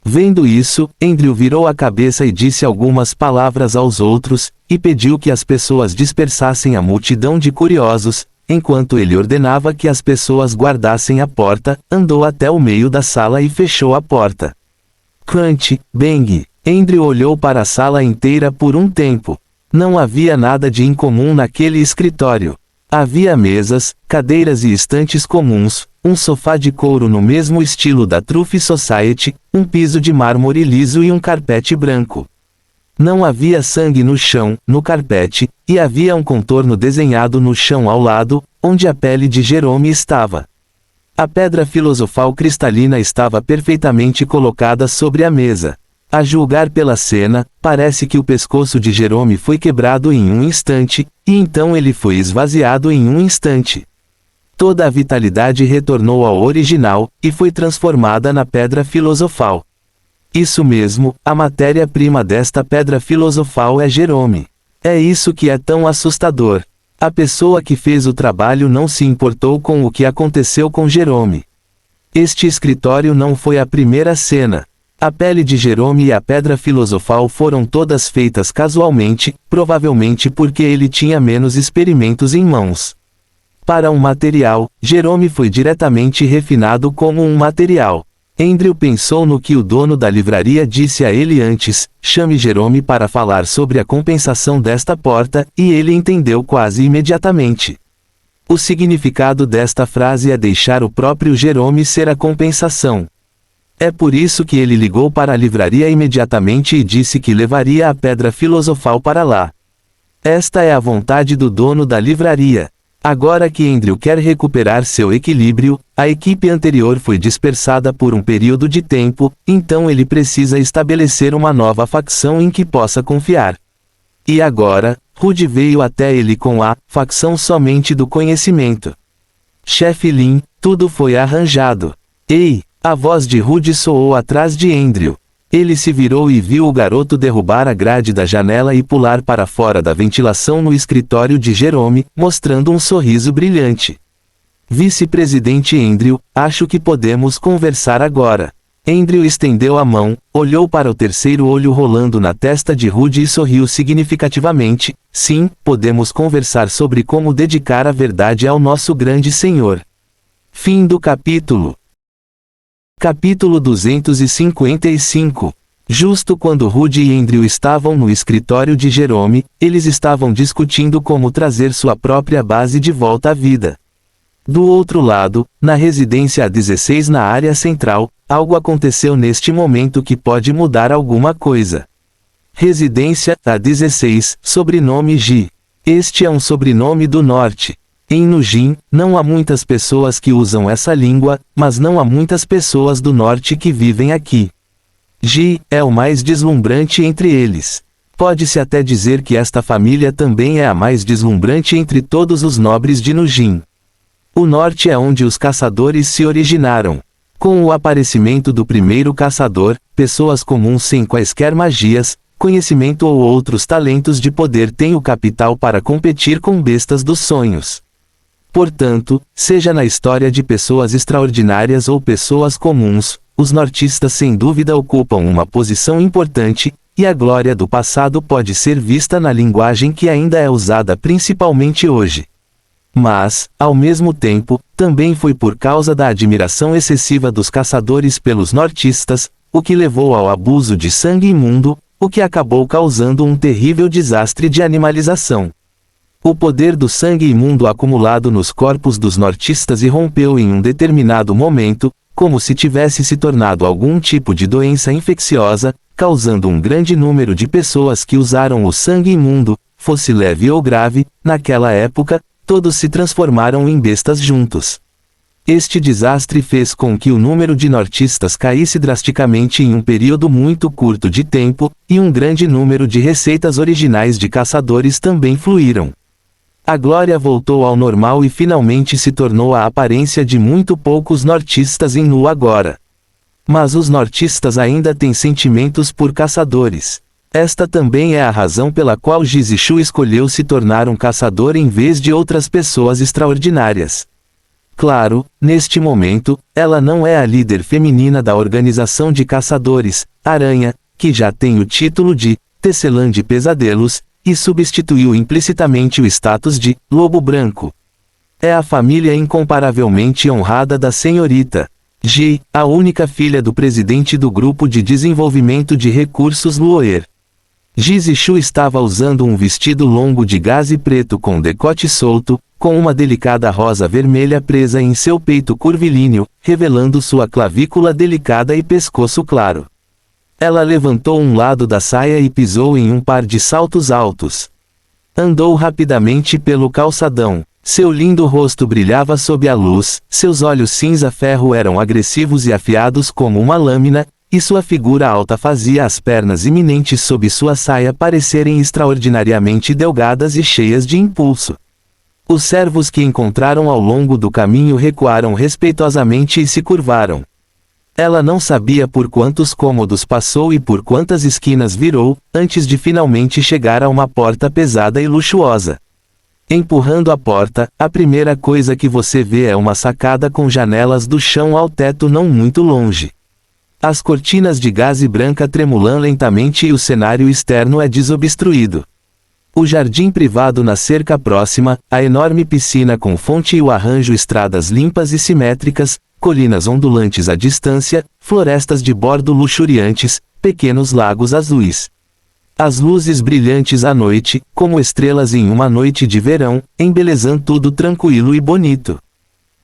Vendo isso, Andrew virou a cabeça e disse algumas palavras aos outros, e pediu que as pessoas dispersassem a multidão de curiosos. Enquanto ele ordenava que as pessoas guardassem a porta, andou até o meio da sala e fechou a porta. Crunch, bang! Andrew olhou para a sala inteira por um tempo. Não havia nada de incomum naquele escritório. Havia mesas, cadeiras e estantes comuns, um sofá de couro no mesmo estilo da Truth Society, um piso de mármore liso e um carpete branco. Não havia sangue no chão, no carpete, e havia um contorno desenhado no chão ao lado, onde a pele de Jerome estava. A pedra filosofal cristalina estava perfeitamente colocada sobre a mesa. A julgar pela cena, parece que o pescoço de Jerome foi quebrado em um instante, e então ele foi esvaziado em um instante. Toda a vitalidade retornou ao original, e foi transformada na pedra filosofal. Isso mesmo, a matéria-prima desta pedra filosofal é Jerome. É isso que é tão assustador. A pessoa que fez o trabalho não se importou com o que aconteceu com Jerome. Este escritório não foi a primeira cena. A pele de Jerome e a pedra filosofal foram todas feitas casualmente, provavelmente porque ele tinha menos experimentos em mãos. Para um material, Jerome foi diretamente refinado como um material. Andrew pensou no que o dono da livraria disse a ele antes: chame Jerome para falar sobre a compensação desta porta, e ele entendeu quase imediatamente. O significado desta frase é deixar o próprio Jerome ser a compensação. É por isso que ele ligou para a livraria imediatamente e disse que levaria a pedra filosofal para lá. Esta é a vontade do dono da livraria. Agora que Andrew quer recuperar seu equilíbrio, a equipe anterior foi dispersada por um período de tempo, então ele precisa estabelecer uma nova facção em que possa confiar. E agora, Rude veio até ele com a facção somente do conhecimento. Chefe Lin, tudo foi arranjado. Ei! A voz de Rude soou atrás de Andrew. Ele se virou e viu o garoto derrubar a grade da janela e pular para fora da ventilação no escritório de Jerome, mostrando um sorriso brilhante. Vice-presidente Andrew, acho que podemos conversar agora. Andrew estendeu a mão, olhou para o terceiro olho rolando na testa de Rude e sorriu significativamente. Sim, podemos conversar sobre como dedicar a verdade ao nosso grande Senhor. Fim do capítulo. Capítulo 255. Justo quando Rude e Andrew estavam no escritório de Jerome, eles estavam discutindo como trazer sua própria base de volta à vida. Do outro lado, na residência A16 na área central, algo aconteceu neste momento que pode mudar alguma coisa. Residência A16, sobrenome Ji. Este é um sobrenome do norte. Em Nujin, não há muitas pessoas que usam essa língua, mas não há muitas pessoas do norte que vivem aqui. Ji é o mais deslumbrante entre eles. Pode-se até dizer que esta família também é a mais deslumbrante entre todos os nobres de Nujin. O norte é onde os caçadores se originaram. Com o aparecimento do primeiro caçador, pessoas comuns sem quaisquer magias, conhecimento ou outros talentos de poder têm o capital para competir com bestas dos sonhos. Portanto, seja na história de pessoas extraordinárias ou pessoas comuns, os nortistas sem dúvida ocupam uma posição importante, e a glória do passado pode ser vista na linguagem que ainda é usada principalmente hoje. Mas, ao mesmo tempo, também foi por causa da admiração excessiva dos caçadores pelos nortistas, o que levou ao abuso de sangue imundo, o que acabou causando um terrível desastre de animalização. O poder do sangue imundo acumulado nos corpos dos nortistas irrompeu em um determinado momento, como se tivesse se tornado algum tipo de doença infecciosa, causando um grande número de pessoas que usaram o sangue imundo, fosse leve ou grave. Naquela época, todos se transformaram em bestas juntos. Este desastre fez com que o número de nortistas caísse drasticamente em um período muito curto de tempo, e um grande número de receitas originais de caçadores também fluíram. A glória voltou ao normal e finalmente se tornou a aparência de muito poucos nortistas em Nu agora. Mas os nortistas ainda têm sentimentos por caçadores. Esta também é a razão pela qual Jizishu escolheu se tornar um caçador em vez de outras pessoas extraordinárias. Claro, neste momento, ela não é a líder feminina da organização de caçadores, Aranha, que já tem o título de Tecelã de Pesadelos, e substituiu implicitamente o status de Lobo Branco. É a família incomparavelmente honrada da senhorita Ji, a única filha do presidente do Grupo de Desenvolvimento de Recursos Luoer. Jizishu estava usando um vestido longo de gaze preto com decote solto, com uma delicada rosa vermelha presa em seu peito curvilíneo, revelando sua clavícula delicada e pescoço claro. Ela levantou um lado da saia e pisou em um par de saltos altos. Andou rapidamente pelo calçadão. Seu lindo rosto brilhava sob a luz, seus olhos cinza-ferro eram agressivos e afiados como uma lâmina, e sua figura alta fazia as pernas iminentes sob sua saia parecerem extraordinariamente delgadas e cheias de impulso. Os servos que encontraram ao longo do caminho recuaram respeitosamente e se curvaram. Ela não sabia por quantos cômodos passou e por quantas esquinas virou, antes de finalmente chegar a uma porta pesada e luxuosa. Empurrando a porta, a primeira coisa que você vê é uma sacada com janelas do chão ao teto não muito longe. As cortinas de gaze branca tremulam lentamente e o cenário externo é desobstruído. O jardim privado na cerca próxima, a enorme piscina com fonte e o arranjo estradas limpas e simétricas, colinas ondulantes à distância, florestas de bordo luxuriantes, pequenos lagos azuis. As luzes brilhantes à noite, como estrelas em uma noite de verão, embelezam tudo tranquilo e bonito.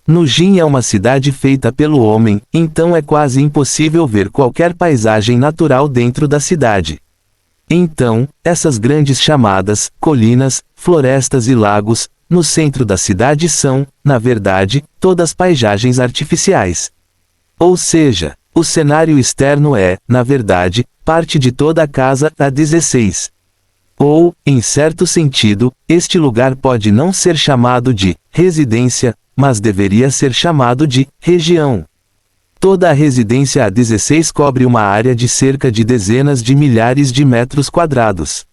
Nujin é uma cidade feita pelo homem, então é quase impossível ver qualquer paisagem natural dentro da cidade. Então, essas grandes chamadas, colinas, florestas e lagos, no centro da cidade são, na verdade, todas paisagens artificiais. Ou seja, o cenário externo é, na verdade, parte de toda a casa A16. Ou, em certo sentido, este lugar pode não ser chamado de residência, mas deveria ser chamado de região. Toda a residência A16 cobre uma área de cerca de dezenas de milhares de metros quadrados.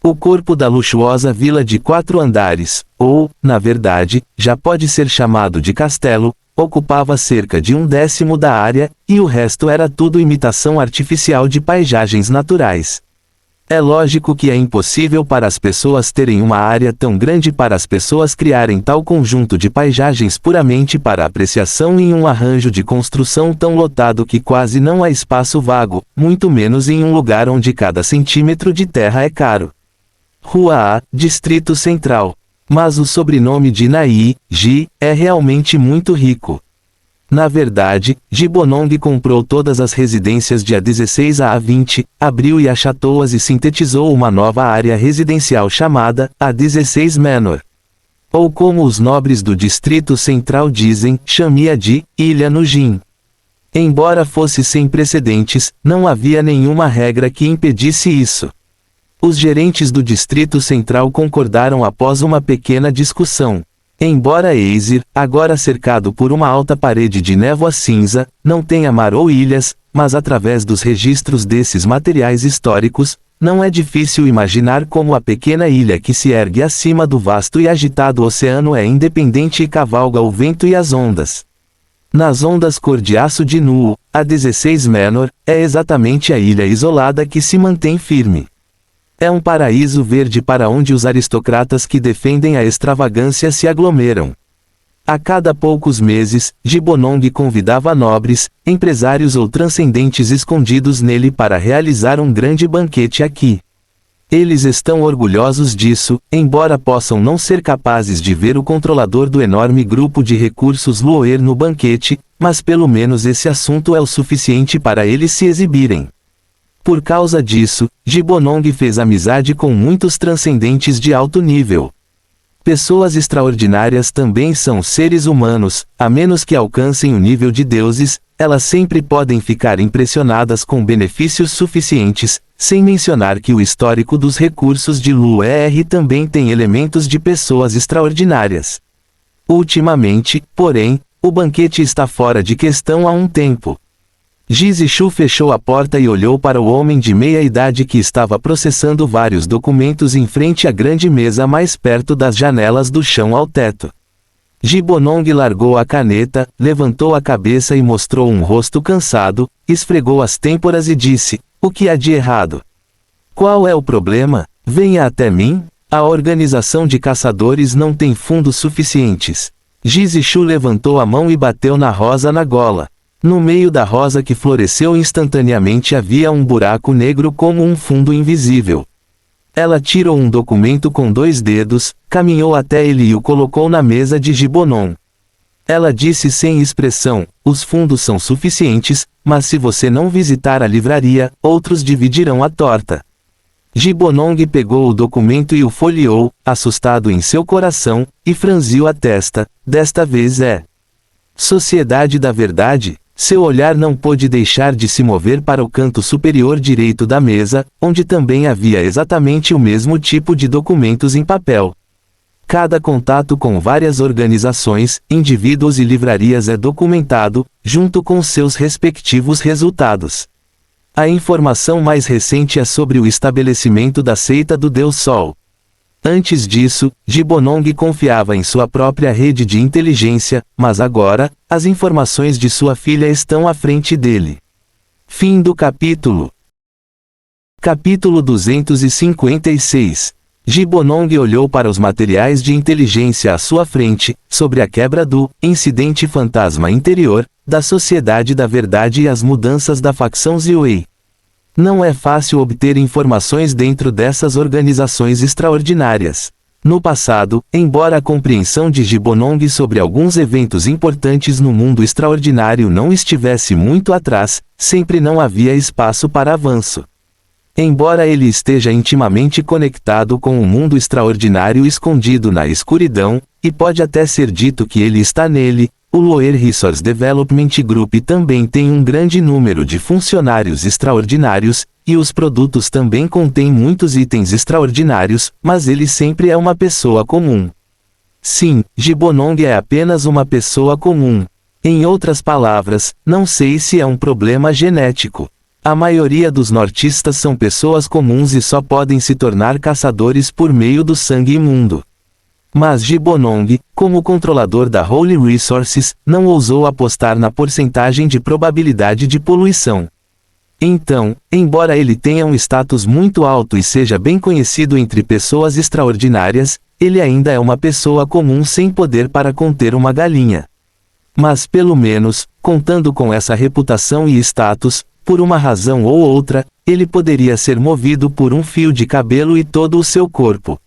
O corpo da luxuosa vila de 4 andares, ou, na verdade, já pode ser chamado de castelo, ocupava cerca de 1/10 da área, e o resto era tudo imitação artificial de paisagens naturais. É lógico que é impossível para as pessoas terem uma área tão grande para as pessoas criarem tal conjunto de paisagens puramente para apreciação em um arranjo de construção tão lotado que quase não há espaço vago, muito menos em um lugar onde cada centímetro de terra é caro. Rua A, Distrito Central. Mas o sobrenome de Nai, Ji, é realmente muito rico. Na verdade, Gibonong comprou todas as residências de A16 a A20, abriu e achatou-as e sintetizou uma nova área residencial chamada A16 Manor. Ou como os nobres do Distrito Central dizem, chame-a de Ilha no Jin. Embora fosse sem precedentes, não havia nenhuma regra que impedisse isso. Os gerentes do Distrito Central concordaram após uma pequena discussão. Embora Aesir, agora cercado por uma alta parede de névoa cinza, não tenha mar ou ilhas, mas através dos registros desses materiais históricos, não é difícil imaginar como a pequena ilha que se ergue acima do vasto e agitado oceano é independente e cavalga o vento e as ondas. Nas ondas cor de aço de Nuo, a 16 Manor, é exatamente a ilha isolada que se mantém firme. É um paraíso verde para onde os aristocratas que defendem a extravagância se aglomeram. A cada poucos meses, Gibonong convidava nobres, empresários ou transcendentes escondidos nele para realizar um grande banquete aqui. Eles estão orgulhosos disso, embora possam não ser capazes de ver o controlador do enorme grupo de recursos Luoer no banquete, mas pelo menos esse assunto é o suficiente para eles se exibirem. Por causa disso, Gibonong fez amizade com muitos transcendentes de alto nível. Pessoas extraordinárias também são seres humanos, a menos que alcancem o nível de deuses, elas sempre podem ficar impressionadas com benefícios suficientes, sem mencionar que o histórico dos recursos de Luer também tem elementos de pessoas extraordinárias. Ultimamente, porém, o banquete está fora de questão há um tempo. Jizishu fechou a porta e olhou para o homem de meia-idade que estava processando vários documentos em frente à grande mesa mais perto das janelas do chão ao teto. Gibonong largou a caneta, levantou a cabeça e mostrou um rosto cansado, esfregou as têmporas e disse, o que há de errado? Qual é o problema? Venha até mim? A organização de caçadores não tem fundos suficientes. Jizishu levantou a mão e bateu na rosa na gola. No meio da rosa que floresceu instantaneamente havia um buraco negro como um fundo invisível. Ela tirou um documento com 2 dedos, caminhou até ele e o colocou na mesa de Gibonong. Ela disse sem expressão, os fundos são suficientes, mas se você não visitar a livraria, outros dividirão a torta. Gibonong pegou o documento e o folheou, assustado em seu coração, e franziu a testa, desta vez é. Sociedade da Verdade? Seu olhar não pôde deixar de se mover para o canto superior direito da mesa, onde também havia exatamente o mesmo tipo de documentos em papel. Cada contato com várias organizações, indivíduos e livrarias é documentado, junto com seus respectivos resultados. A informação mais recente é sobre o estabelecimento da seita do Deus Sol. Antes disso, Gibonong confiava em sua própria rede de inteligência, mas agora, as informações de sua filha estão à frente dele. Fim do capítulo. Capítulo 256. Gibonong olhou para os materiais de inteligência à sua frente, sobre a quebra do incidente fantasma interior, da Sociedade da Verdade e as mudanças da facção Ziwei. Não é fácil obter informações dentro dessas organizações extraordinárias. No passado, embora a compreensão de Gibonong sobre alguns eventos importantes no mundo extraordinário não estivesse muito atrás, sempre não havia espaço para avanço. Embora ele esteja intimamente conectado com o mundo extraordinário escondido na escuridão, e pode até ser dito que ele está nele, o Loer Resource Development Group também tem um grande número de funcionários extraordinários, e os produtos também contêm muitos itens extraordinários, mas ele sempre é uma pessoa comum. Sim, Gibbonong é apenas uma pessoa comum. Em outras palavras, não sei se é um problema genético. A maioria dos nortistas são pessoas comuns e só podem se tornar caçadores por meio do sangue imundo. Mas Gibbonong, como controlador da Holy Resources, não ousou apostar na porcentagem de probabilidade de poluição. Então, embora ele tenha um status muito alto e seja bem conhecido entre pessoas extraordinárias, ele ainda é uma pessoa comum sem poder para conter uma galinha. Mas pelo menos, contando com essa reputação e status, por uma razão ou outra, ele poderia ser movido por um fio de cabelo e todo o seu corpo.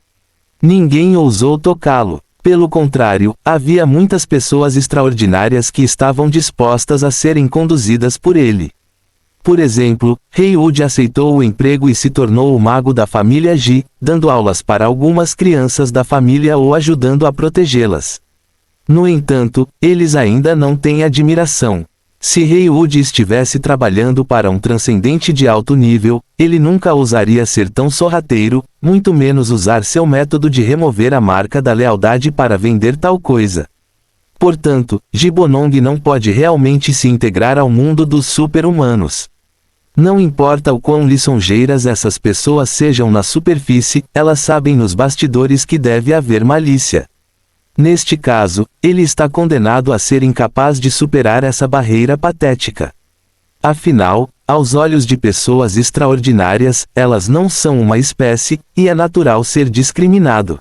Ninguém ousou tocá-lo. Pelo contrário, havia muitas pessoas extraordinárias que estavam dispostas a serem conduzidas por ele. Por exemplo, Rei Ud aceitou o emprego e se tornou o mago da família Ji, dando aulas para algumas crianças da família ou ajudando a protegê-las. No entanto, eles ainda não têm admiração. Se Rei Ud estivesse trabalhando para um transcendente de alto nível, ele nunca ousaria ser tão sorrateiro, muito menos usar seu método de remover a marca da lealdade para vender tal coisa. Portanto, Gibbonong não pode realmente se integrar ao mundo dos super-humanos. Não importa o quão lisonjeiras essas pessoas sejam na superfície, elas sabem nos bastidores que deve haver malícia. Neste caso, ele está condenado a ser incapaz de superar essa barreira patética. Afinal, aos olhos de pessoas extraordinárias, elas não são uma espécie, e é natural ser discriminado.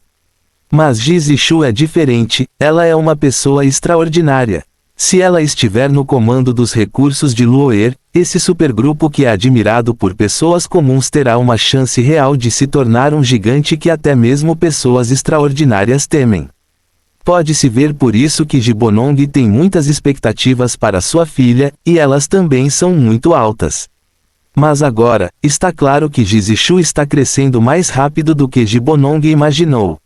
Mas Jizishu é diferente, ela é uma pessoa extraordinária. Se ela estiver no comando dos recursos de Loer, esse supergrupo que é admirado por pessoas comuns terá uma chance real de se tornar um gigante que até mesmo pessoas extraordinárias temem. Pode-se ver por isso que Gibbonong tem muitas expectativas para sua filha, e elas também são muito altas. Mas agora, está claro que Jizishu está crescendo mais rápido do que Gibbonong imaginou.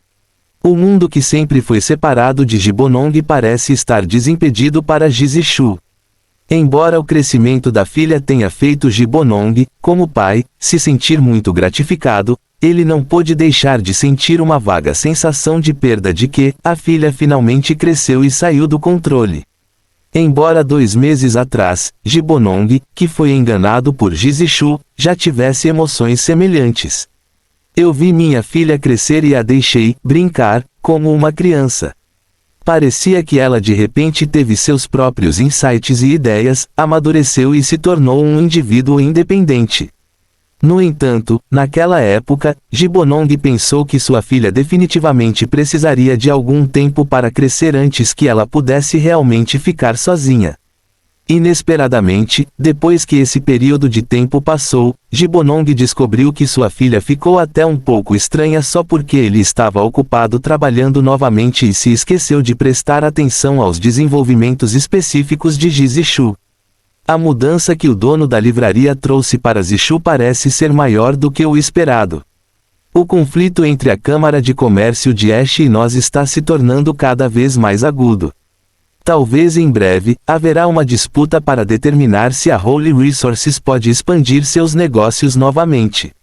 O mundo que sempre foi separado de Gibbonong parece estar desimpedido para Jizishu. Embora o crescimento da filha tenha feito Gibbonong, como pai, se sentir muito gratificado, ele não pôde deixar de sentir uma vaga sensação de perda de que a filha finalmente cresceu e saiu do controle. Embora 2 meses atrás, Gibbonong, que foi enganado por Jizishu, já tivesse emoções semelhantes. Eu vi minha filha crescer e a deixei brincar, como uma criança. Parecia que ela de repente teve seus próprios insights e ideias, amadureceu e se tornou um indivíduo independente. No entanto, naquela época, Gibbonong pensou que sua filha definitivamente precisaria de algum tempo para crescer antes que ela pudesse realmente ficar sozinha. Inesperadamente, depois que esse período de tempo passou, Gibbonong descobriu que sua filha ficou até um pouco estranha só porque ele estava ocupado trabalhando novamente e se esqueceu de prestar atenção aos desenvolvimentos específicos de Jizishu. A mudança que o dono da livraria trouxe para Zishu parece ser maior do que o esperado. O conflito entre a Câmara de Comércio de Ash e nós está se tornando cada vez mais agudo. Talvez em breve, haverá uma disputa para determinar se a Holy Resources pode expandir seus negócios novamente.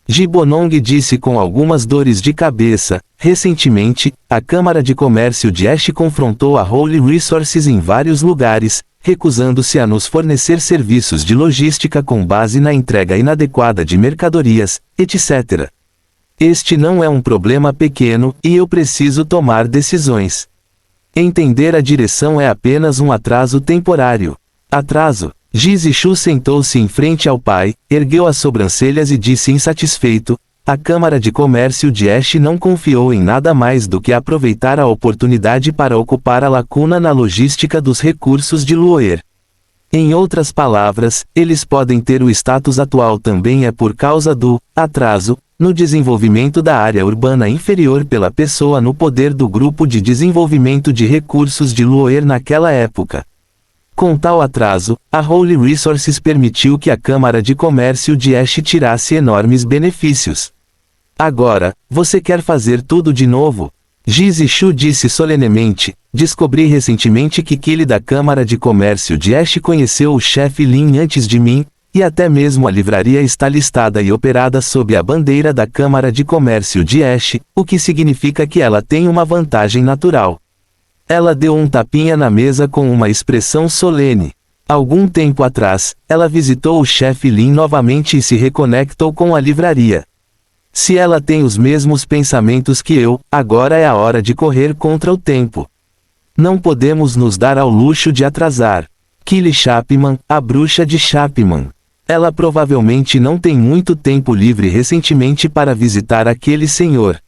Gibbonong disse com algumas dores de cabeça. Recentemente, a Câmara de Comércio de Ash confrontou a Holy Resources em vários lugares, recusando-se a nos fornecer serviços de logística com base na entrega inadequada de mercadorias, etc. Este não é um problema pequeno, e eu preciso tomar decisões. Entender a direção é apenas um atraso temporário. Atraso. Jizishu sentou-se em frente ao pai, ergueu as sobrancelhas e disse insatisfeito: a Câmara de Comércio de Ash não confiou em nada mais do que aproveitar a oportunidade para ocupar a lacuna na logística dos recursos de Loer. Em outras palavras, eles podem ter o status atual também é por causa do atraso no desenvolvimento da área urbana inferior pela pessoa no poder do grupo de desenvolvimento de recursos de Loer naquela época. Com tal atraso, a Holy Resources permitiu que a Câmara de Comércio de Ash tirasse enormes benefícios. Agora, você quer fazer tudo de novo? Jizishu disse solenemente. Descobri recentemente que Kili da Câmara de Comércio de Ash conheceu o chefe Lin antes de mim, e até mesmo a livraria está listada e operada sob a bandeira da Câmara de Comércio de Ash, o que significa que ela tem uma vantagem natural. Ela deu um tapinha na mesa com uma expressão solene. Algum tempo atrás, ela visitou o chefe Lin novamente e se reconectou com a livraria. Se ela tem os mesmos pensamentos que eu, agora é a hora de correr contra o tempo. Não podemos nos dar ao luxo de atrasar. Kili Chapman, a bruxa de Chapman. Ela provavelmente não tem muito tempo livre recentemente para visitar aquele senhor.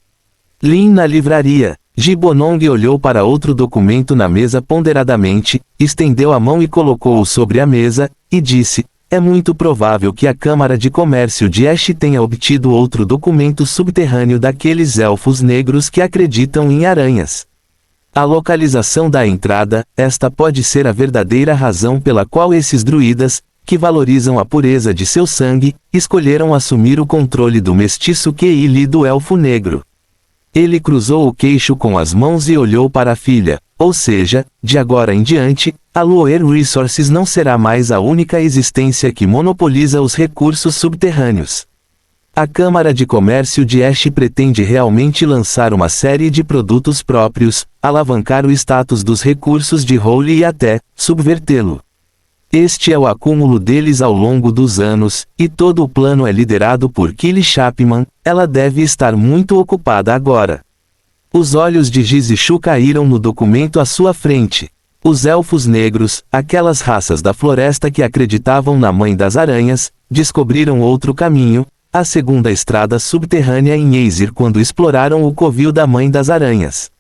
Lin na livraria. Gibonong olhou para outro documento na mesa ponderadamente, estendeu a mão e colocou-o sobre a mesa, e disse: é muito provável que a Câmara de Comércio de Ash tenha obtido outro documento subterrâneo daqueles elfos negros que acreditam em aranhas. A localização da entrada, esta pode ser a verdadeira razão pela qual esses druidas, que valorizam a pureza de seu sangue, escolheram assumir o controle do mestiço Keili do Elfo Negro. Ele cruzou o queixo com as mãos e olhou para a filha, ou seja, de agora em diante, a Loer Resources não será mais a única existência que monopoliza os recursos subterrâneos. A Câmara de Comércio de Ash pretende realmente lançar uma série de produtos próprios, alavancar o status dos recursos de Holy e até subvertê-lo. Este é o acúmulo deles ao longo dos anos, e todo o plano é liderado por Kili Chapman. Ela deve estar muito ocupada agora. Os olhos de Jizishu caíram no documento à sua frente. Os elfos negros, aquelas raças da floresta que acreditavam na Mãe das Aranhas, descobriram outro caminho, a segunda estrada subterrânea em Aesir quando exploraram o covil da Mãe das Aranhas.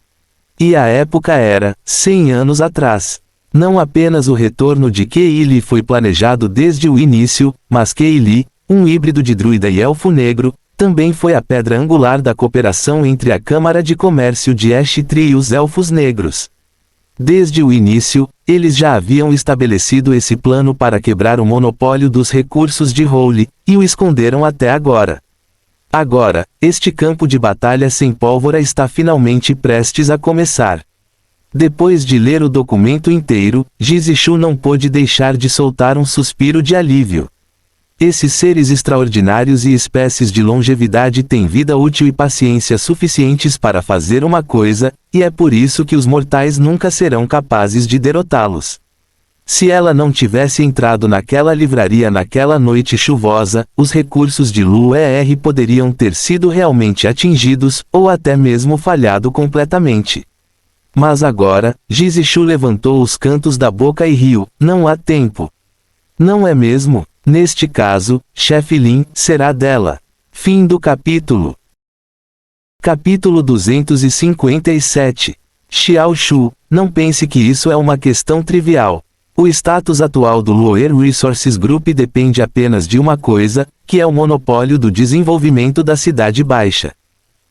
E a época era, 100 anos atrás. Não apenas o retorno de Keili foi planejado desde o início, mas Keili, um híbrido de druida e elfo negro, também foi a pedra angular da cooperação entre a Câmara de Comércio de Ashtri e os Elfos Negros. Desde o início, eles já haviam estabelecido esse plano para quebrar o monopólio dos recursos de Holy, e o esconderam até agora. Agora, este campo de batalha sem pólvora está finalmente prestes a começar. Depois de ler o documento inteiro, Jizishu não pôde deixar de soltar um suspiro de alívio. Esses seres extraordinários e espécies de longevidade têm vida útil e paciência suficientes para fazer uma coisa, e é por isso que os mortais nunca serão capazes de derrotá-los. Se ela não tivesse entrado naquela livraria naquela noite chuvosa, os recursos de Luer poderiam ter sido realmente atingidos, ou até mesmo falhado completamente. Mas agora, Jizishu levantou os cantos da boca e riu. Não há tempo. Não é mesmo? Neste caso, chefe Lin será dela. Fim do capítulo. Capítulo 257. Xiao Shu, não pense que isso é uma questão trivial. O status atual do Loer Resources Group depende apenas de uma coisa, que é o monopólio do desenvolvimento da Cidade Baixa.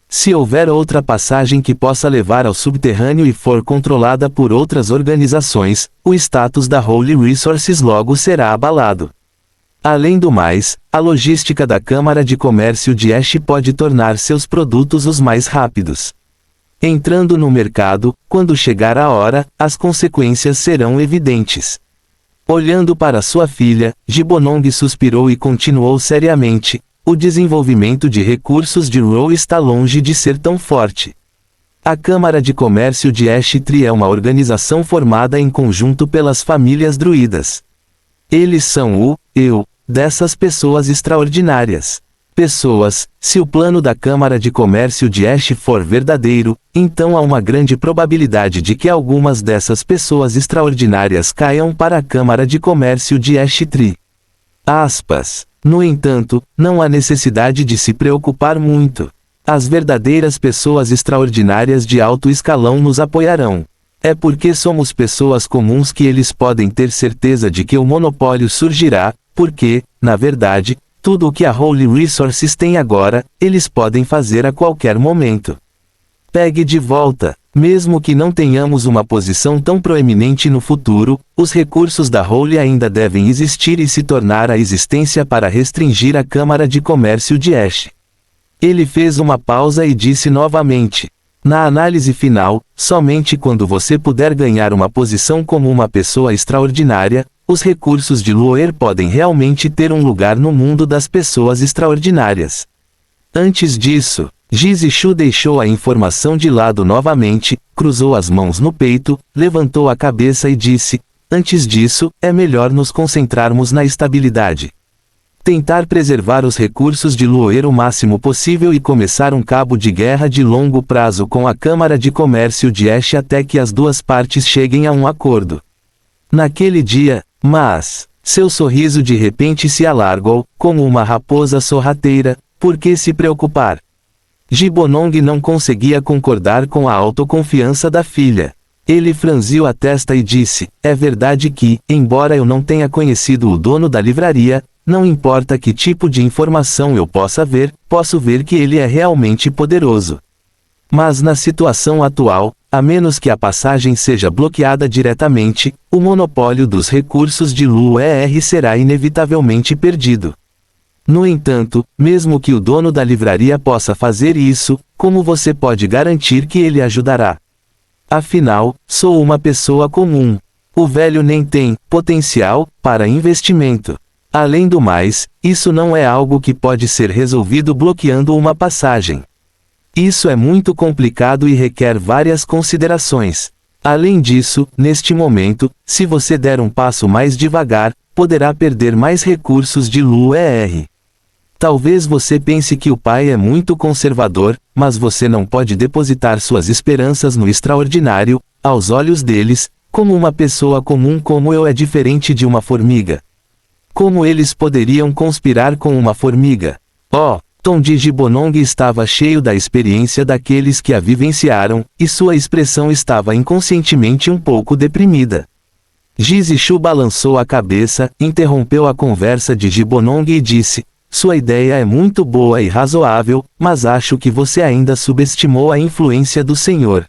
Se houver outra passagem que possa levar ao subterrâneo e for controlada por outras organizações, o status da Holy Resources logo será abalado. Além do mais, a logística da Câmara de Comércio de Ash pode tornar seus produtos os mais rápidos. Entrando no mercado, quando chegar a hora, as consequências serão evidentes. Olhando para sua filha, Gibonong suspirou e continuou seriamente. O desenvolvimento de recursos de Rou está longe de ser tão forte. A Câmara de Comércio de Ashtri é uma organização formada em conjunto pelas famílias druidas. Eles são o eu dessas pessoas extraordinárias. Pessoas, se o plano da Câmara de Comércio de Ash for verdadeiro, então há uma grande probabilidade de que algumas dessas pessoas extraordinárias caiam para a Câmara de Comércio de Ashtri. Aspas. No entanto, não há necessidade de se preocupar muito. As verdadeiras pessoas extraordinárias de alto escalão nos apoiarão. É porque somos pessoas comuns que eles podem ter certeza de que o monopólio surgirá, porque, na verdade, tudo o que a Holy Resources tem agora, eles podem fazer a qualquer momento. Pegue de volta. Mesmo que não tenhamos uma posição tão proeminente no futuro, os recursos da Holy ainda devem existir e se tornar a existência para restringir a Câmara de Comércio de Ash. Ele fez uma pausa e disse novamente: na análise final, somente quando você puder ganhar uma posição como uma pessoa extraordinária, os recursos de Luoer podem realmente ter um lugar no mundo das pessoas extraordinárias. Antes disso, Jizishu deixou a informação de lado novamente, cruzou as mãos no peito, levantou a cabeça e disse: antes disso, é melhor nos concentrarmos na estabilidade. Tentar preservar os recursos de Luoer o máximo possível e começar um cabo de guerra de longo prazo com a Câmara de Comércio de Ash até que as duas partes cheguem a um acordo. Naquele dia, seu sorriso de repente se alargou, como uma raposa sorrateira. Por que se preocupar? Gibonong não conseguia concordar com a autoconfiança da filha. Ele franziu a testa e disse: é verdade que, embora eu não tenha conhecido o dono da livraria, não importa que tipo de informação eu possa ver, posso ver que ele é realmente poderoso. Mas na situação atual, a menos que a passagem seja bloqueada diretamente, o monopólio dos recursos de Luoer será inevitavelmente perdido. No entanto, mesmo que o dono da livraria possa fazer isso, como você pode garantir que ele ajudará? Afinal, sou uma pessoa comum. O velho nem tem potencial para investimento. Além do mais, isso não é algo que pode ser resolvido bloqueando uma passagem. Isso é muito complicado e requer várias considerações. Além disso, neste momento, se você der um passo mais devagar, poderá perder mais recursos de Luoer. Talvez você pense que o pai é muito conservador, mas você não pode depositar suas esperanças no extraordinário. Aos olhos deles, como uma pessoa comum como eu é diferente de uma formiga. Como eles poderiam conspirar com uma formiga? Tom de Gibonong estava cheio da experiência daqueles que a vivenciaram, e sua expressão estava inconscientemente um pouco deprimida. Jizishu balançou a cabeça, interrompeu a conversa de Gibonong e disse: sua ideia é muito boa e razoável, mas acho que você ainda subestimou a influência do Senhor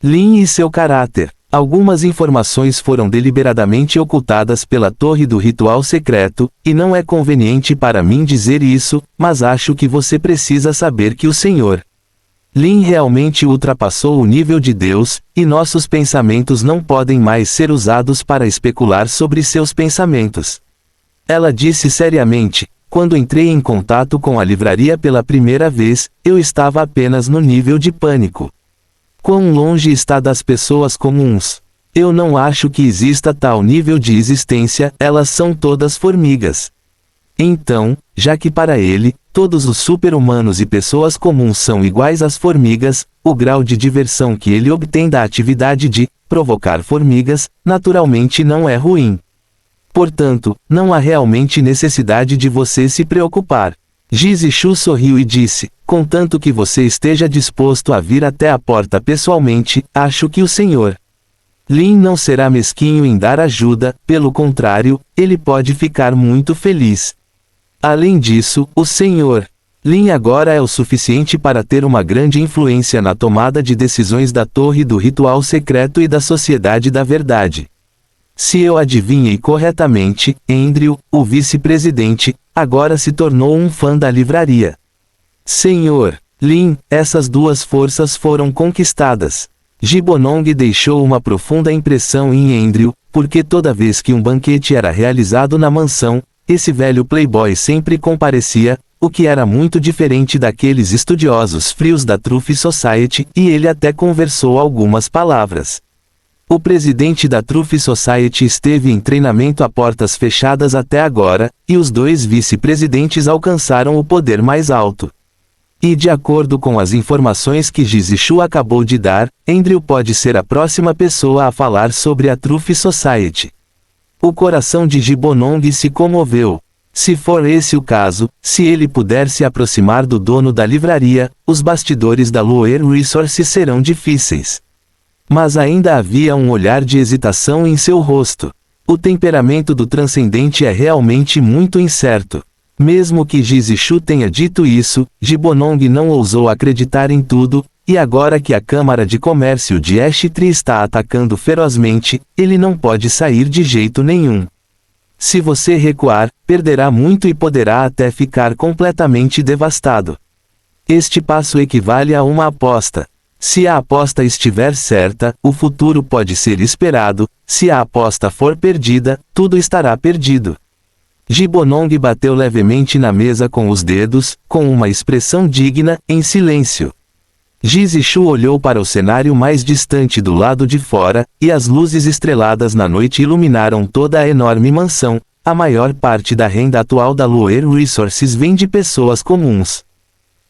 Lin e seu caráter. Algumas informações foram deliberadamente ocultadas pela Torre do Ritual Secreto, e não é conveniente para mim dizer isso, mas acho que você precisa saber que o Senhor Lin realmente ultrapassou o nível de Deus, e nossos pensamentos não podem mais ser usados para especular sobre seus pensamentos. Ela disse seriamente: quando entrei em contato com a livraria pela primeira vez, eu estava apenas no nível de pânico. Quão longe está das pessoas comuns? Eu não acho que exista tal nível de existência, elas são todas formigas. Então, já que para ele, todos os super-humanos e pessoas comuns são iguais às formigas, o grau de diversão que ele obtém da atividade de provocar formigas, naturalmente não é ruim. Portanto, não há realmente necessidade de você se preocupar. Jizishu sorriu e disse: contanto que você esteja disposto a vir até a porta pessoalmente, acho que o Sr. Lin não será mesquinho em dar ajuda, pelo contrário, ele pode ficar muito feliz. Além disso, o Sr. Lin agora é o suficiente para ter uma grande influência na tomada de decisões da Torre do Ritual Secreto e da Sociedade da Verdade. Se eu adivinhei corretamente, Andrew, o vice-presidente, agora se tornou um fã da livraria. Sr. Lin, essas duas forças foram conquistadas. Gibonong deixou uma profunda impressão em Andrew, porque toda vez que um banquete era realizado na mansão, esse velho playboy sempre comparecia, o que era muito diferente daqueles estudiosos frios da Truth Society, e ele até conversou algumas palavras. O presidente da Truth Society esteve em treinamento a portas fechadas até agora, e os dois vice-presidentes alcançaram o poder mais alto. E de acordo com as informações que Jizishu acabou de dar, Andrew pode ser a próxima pessoa a falar sobre a Truth Society. O coração de Gibonong se comoveu. Se for esse o caso, se ele puder se aproximar do dono da livraria, os bastidores da Luoer Resources serão difíceis. Mas ainda havia um olhar de hesitação em seu rosto. O temperamento do transcendente é realmente muito incerto. Mesmo que Jizishu tenha dito isso, Gibonong não ousou acreditar em tudo, e agora que a Câmara de Comércio de Ashtray está atacando ferozmente, ele não pode sair de jeito nenhum. Se você recuar, perderá muito e poderá até ficar completamente devastado. Este passo equivale a uma aposta. Se a aposta estiver certa, o futuro pode ser esperado; se a aposta for perdida, tudo estará perdido. Gibonong bateu levemente na mesa com os dedos, com uma expressão digna, em silêncio. Jizishu olhou para o cenário mais distante do lado de fora, e as luzes estreladas na noite iluminaram toda a enorme mansão. A maior parte da renda atual da Loer Resources vem de pessoas comuns.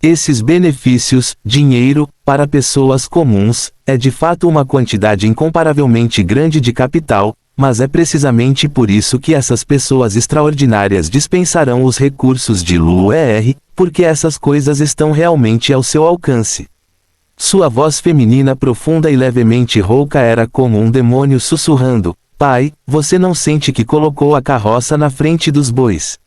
Esses benefícios, dinheiro, para pessoas comuns, é de fato uma quantidade incomparavelmente grande de capital, mas é precisamente por isso que essas pessoas extraordinárias dispensarão os recursos de Loer, porque essas coisas estão realmente ao seu alcance. Sua voz feminina profunda e levemente rouca era como um demônio sussurrando: Pai, você não sente que colocou a carroça na frente dos bois?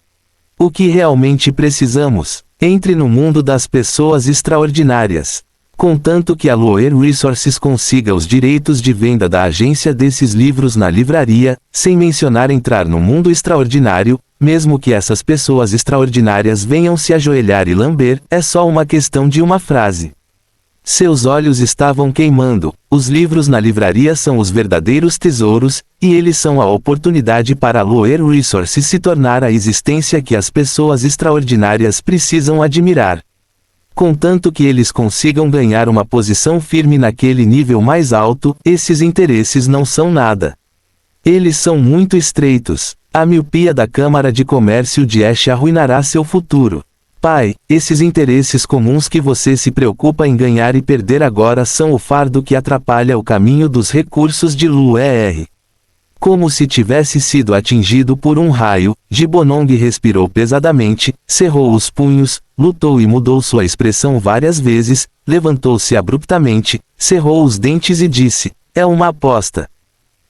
O que realmente precisamos? Entre no mundo das pessoas extraordinárias. Contanto que a Loer Resources consiga os direitos de venda da agência desses livros na livraria, sem mencionar entrar no mundo extraordinário, mesmo que essas pessoas extraordinárias venham se ajoelhar e lamber, é só uma questão de uma frase. Seus olhos estavam queimando. Os livros na livraria são os verdadeiros tesouros, e eles são a oportunidade para a Loer Resources se tornar a existência que as pessoas extraordinárias precisam admirar. Contanto que eles consigam ganhar uma posição firme naquele nível mais alto, esses interesses não são nada. Eles são muito estreitos. A miopia da Câmara de Comércio de Ash arruinará seu futuro. Pai, esses interesses comuns que você se preocupa em ganhar e perder agora são o fardo que atrapalha o caminho dos recursos de Loer. Como se tivesse sido atingido por um raio, Gibonong respirou pesadamente, cerrou os punhos, lutou e mudou sua expressão várias vezes, levantou-se abruptamente, cerrou os dentes e disse: é uma aposta.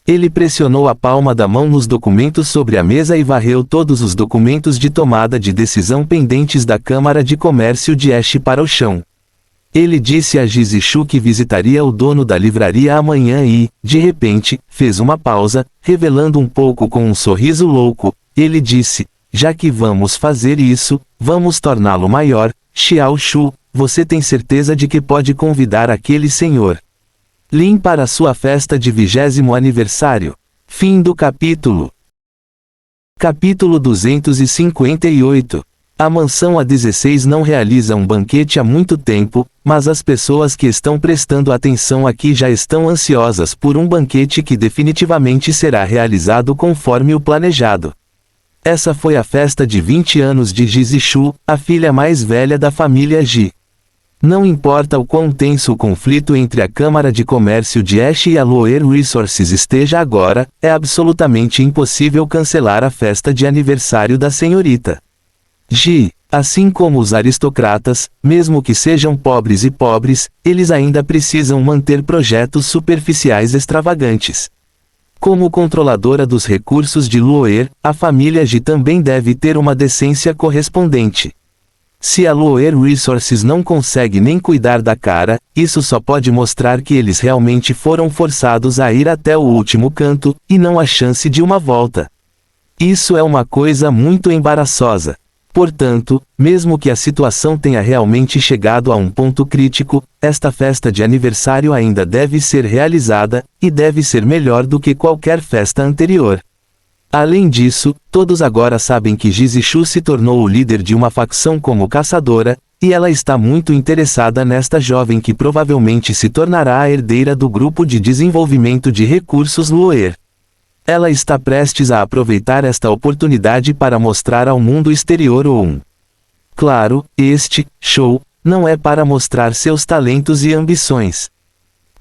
Ele pressionou a palma da mão nos documentos sobre a mesa e varreu todos os documentos de tomada de decisão pendentes da Câmara de Comércio de Ash para o chão. Ele disse a Jizishu que visitaria o dono da livraria amanhã e, de repente, fez uma pausa, revelando um pouco com um sorriso louco. Ele disse: já que vamos fazer isso, vamos torná-lo maior. Xiao Shu, você tem certeza de que pode convidar aquele senhor Lin para sua festa de 20º aniversário? Fim do capítulo. Capítulo 258. A mansão A16 não realiza um banquete há muito tempo, mas as pessoas que estão prestando atenção aqui já estão ansiosas por um banquete que definitivamente será realizado conforme o planejado. Essa foi a festa de 20 anos de Jizishu, a filha mais velha da família Ji. Não importa o quão tenso o conflito entre a Câmara de Comércio de Ash e a Loer Resources esteja agora, é absolutamente impossível cancelar a festa de aniversário da senhorita Ji. Assim como os aristocratas, mesmo que sejam pobres, eles ainda precisam manter projetos superficiais extravagantes. Como controladora dos recursos de Loer, a família Ji também deve ter uma decência correspondente. Se a Loer Resources não consegue nem cuidar da cara, isso só pode mostrar que eles realmente foram forçados a ir até o último canto, e não há chance de uma volta. Isso é uma coisa muito embaraçosa. Portanto, mesmo que a situação tenha realmente chegado a um ponto crítico, esta festa de aniversário ainda deve ser realizada, e deve ser melhor do que qualquer festa anterior. Além disso, todos agora sabem que Jizishu se tornou o líder de uma facção como caçadora, e ela está muito interessada nesta jovem que provavelmente se tornará a herdeira do grupo de desenvolvimento de recursos Loer. Ela está prestes a aproveitar esta oportunidade para mostrar ao mundo exterior Claro, este show não é para mostrar seus talentos e ambições.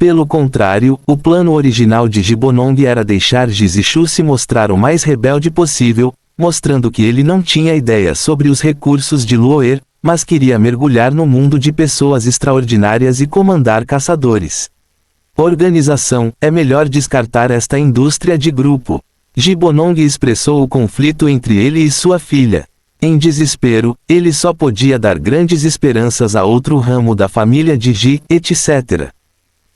Pelo contrário, o plano original de Gibonong era deixar Jizishu se mostrar o mais rebelde possível, mostrando que ele não tinha ideia sobre os recursos de Loer, mas queria mergulhar no mundo de pessoas extraordinárias e comandar caçadores. Organização, é melhor descartar esta indústria de grupo. Gibonong expressou o conflito entre ele e sua filha. Em desespero, ele só podia dar grandes esperanças a outro ramo da família de Ji, etc.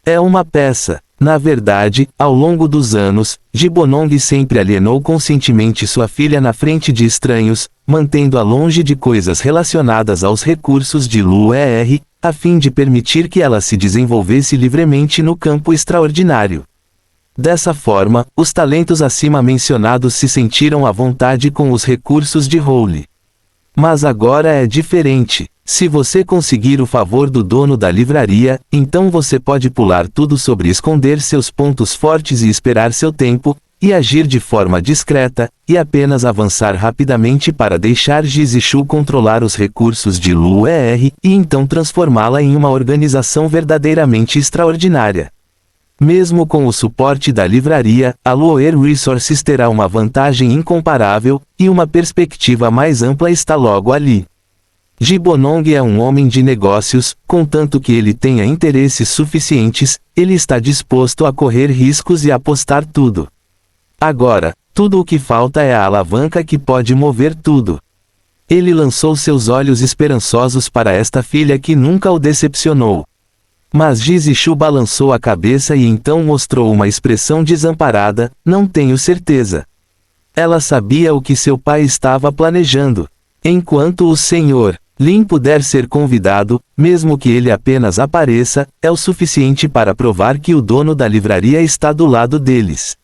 É uma peça. Na verdade, ao longo dos anos, Gibonong sempre alienou conscientemente sua filha na frente de estranhos, mantendo-a longe de coisas relacionadas aos recursos de Luer, a fim de permitir que ela se desenvolvesse livremente no campo extraordinário. Dessa forma, os talentos acima mencionados se sentiram à vontade com os recursos de Holy. Mas agora é diferente. Se você conseguir o favor do dono da livraria, então você pode pular tudo sobre esconder seus pontos fortes e esperar seu tempo, e agir de forma discreta, e apenas avançar rapidamente para deixar Jizishu controlar os recursos de Luer, e então transformá-la em uma organização verdadeiramente extraordinária. Mesmo com o suporte da livraria, a Luer Resources terá uma vantagem incomparável, e uma perspectiva mais ampla está logo ali. Gibonong é um homem de negócios, contanto que ele tenha interesses suficientes, ele está disposto a correr riscos e apostar tudo. Agora, tudo o que falta é a alavanca que pode mover tudo. Ele lançou seus olhos esperançosos para esta filha que nunca o decepcionou. Mas Jizishu balançou a cabeça e então mostrou uma expressão desamparada, não tenho certeza. Ela sabia o que seu pai estava planejando. Enquanto o Sr. Lin puder ser convidado, mesmo que ele apenas apareça, é o suficiente para provar que o dono da livraria está do lado deles.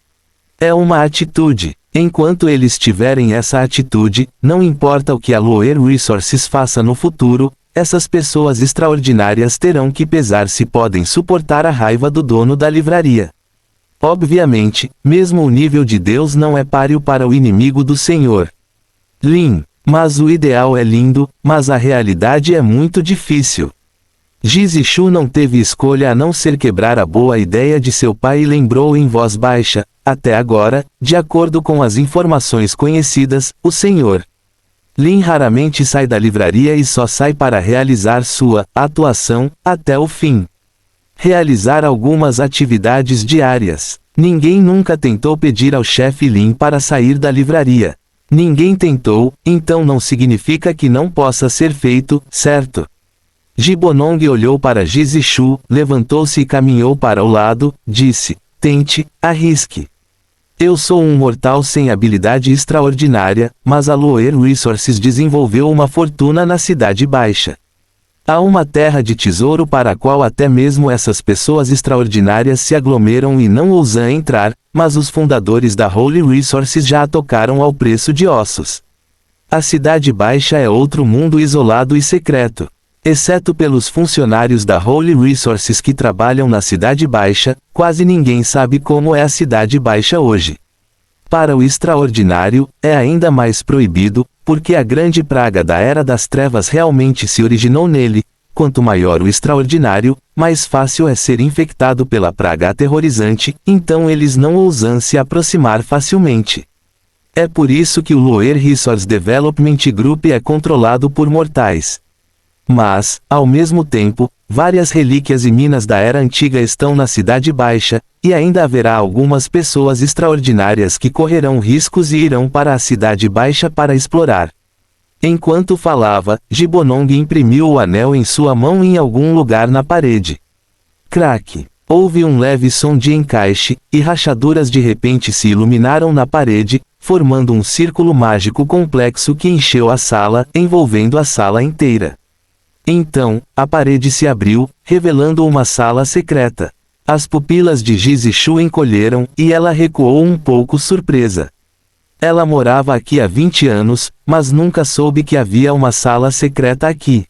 É uma atitude. Enquanto eles tiverem essa atitude, não importa o que a Luer Resources faça no futuro, essas pessoas extraordinárias terão que pesar se podem suportar a raiva do dono da livraria. Obviamente, mesmo o nível de Deus não é páreo para o inimigo do Sr. Lin. Mas o ideal é lindo, mas a realidade é muito difícil. Jizishu não teve escolha a não ser quebrar a boa ideia de seu pai e lembrou em voz baixa, até agora, de acordo com as informações conhecidas, o Sr. Lin raramente sai da livraria e só sai para realizar sua atuação, até o fim. Realizar algumas atividades diárias. Ninguém nunca tentou pedir ao chefe Lin para sair da livraria. Ninguém tentou, então não significa que não possa ser feito, certo? Gibonong olhou para Jizishu, levantou-se e caminhou para o lado, disse, tente, arrisque. Eu sou um mortal sem habilidade extraordinária, mas a Luer Resources desenvolveu uma fortuna na Cidade Baixa. Há uma terra de tesouro para a qual até mesmo essas pessoas extraordinárias se aglomeram e não ousam entrar, mas os fundadores da Holy Resources já a tocaram ao preço de ossos. A Cidade Baixa é outro mundo isolado e secreto. Exceto pelos funcionários da Holy Resources que trabalham na Cidade Baixa, quase ninguém sabe como é a Cidade Baixa hoje. Para o extraordinário, é ainda mais proibido, porque a grande praga da Era das Trevas realmente se originou nele. Quanto maior o extraordinário, mais fácil é ser infectado pela praga aterrorizante, então eles não ousam se aproximar facilmente. É por isso que o Luer Resource Development Group é controlado por mortais. Mas, ao mesmo tempo, várias relíquias e minas da Era Antiga estão na Cidade Baixa, e ainda haverá algumas pessoas extraordinárias que correrão riscos e irão para a Cidade Baixa para explorar. Enquanto falava, Gibonong imprimiu o anel em sua mão em algum lugar na parede. Crack! Houve um leve som de encaixe, e rachaduras de repente se iluminaram na parede, formando um círculo mágico complexo que encheu a sala, envolvendo a sala inteira. Então, a parede se abriu, revelando uma sala secreta. As pupilas de Jizishu encolheram, e ela recuou um pouco surpresa. Ela morava aqui há 20 anos, mas nunca soube que havia uma sala secreta aqui.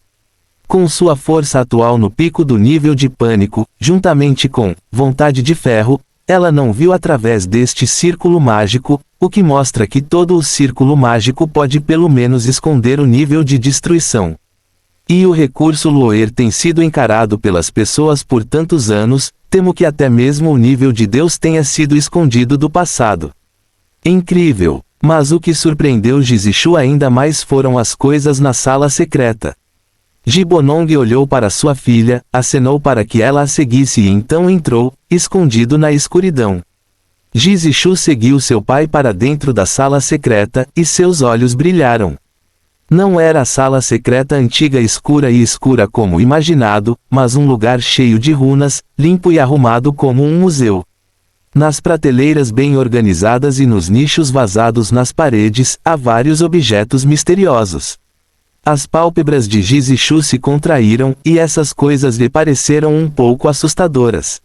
Com sua força atual no pico do nível de pânico, juntamente com vontade de ferro, ela não viu através deste círculo mágico, o que mostra que todo o círculo mágico pode pelo menos esconder o nível de destruição. E o recurso Luer tem sido encarado pelas pessoas por tantos anos, temo que até mesmo o nível de Deus tenha sido escondido do passado. Incrível! Mas o que surpreendeu Jizishu ainda mais foram as coisas na sala secreta. Gibonong olhou para sua filha, acenou para que ela a seguisse e então entrou, escondido na escuridão. Jizishu seguiu seu pai para dentro da sala secreta, e seus olhos brilharam. Não era a sala secreta antiga escura como imaginado, mas um lugar cheio de runas, limpo e arrumado como um museu. Nas prateleiras bem organizadas e nos nichos vazados nas paredes, há vários objetos misteriosos. As pálpebras de Jizishu se contraíram, e essas coisas lhe pareceram um pouco assustadoras.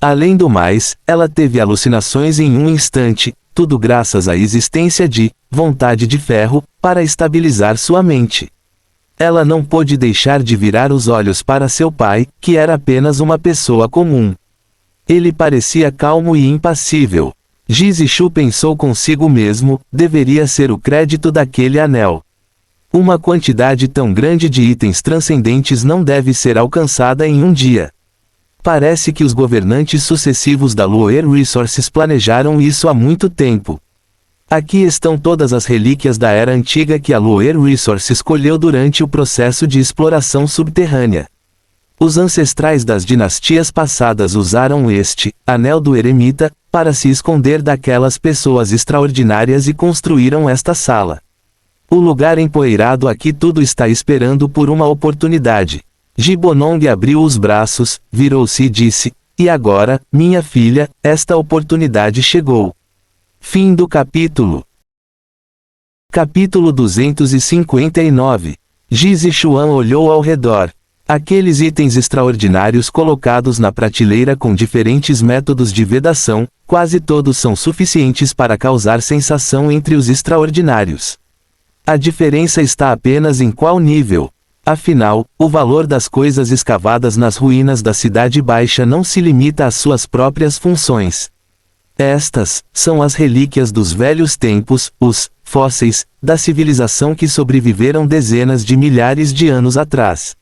Além do mais, ela teve alucinações em um instante, tudo graças à existência de vontade de ferro, para estabilizar sua mente. Ela não pôde deixar de virar os olhos para seu pai, que era apenas uma pessoa comum. Ele parecia calmo e impassível. Jizishu pensou consigo mesmo, deveria ser o crédito daquele anel. Uma quantidade tão grande de itens transcendentes não deve ser alcançada em um dia. Parece que os governantes sucessivos da Lower Resources planejaram isso há muito tempo. Aqui estão todas as relíquias da Era Antiga que a Lower Resources colheu durante o processo de exploração subterrânea. Os ancestrais das dinastias passadas usaram este Anel do Eremita para se esconder daquelas pessoas extraordinárias e construíram esta sala. O lugar empoeirado aqui tudo está esperando por uma oportunidade. Gibonong abriu os braços, virou-se e disse: "E agora, minha filha, esta oportunidade chegou." Fim do capítulo. Capítulo 259. Jizishuan olhou ao redor. Aqueles itens extraordinários colocados na prateleira com diferentes métodos de vedação, quase todos são suficientes para causar sensação entre os extraordinários. A diferença está apenas em qual nível. Afinal, o valor das coisas escavadas nas ruínas da Cidade Baixa não se limita às suas próprias funções. Estas são as relíquias dos velhos tempos, os fósseis da civilização que sobreviveram dezenas de milhares de anos atrás.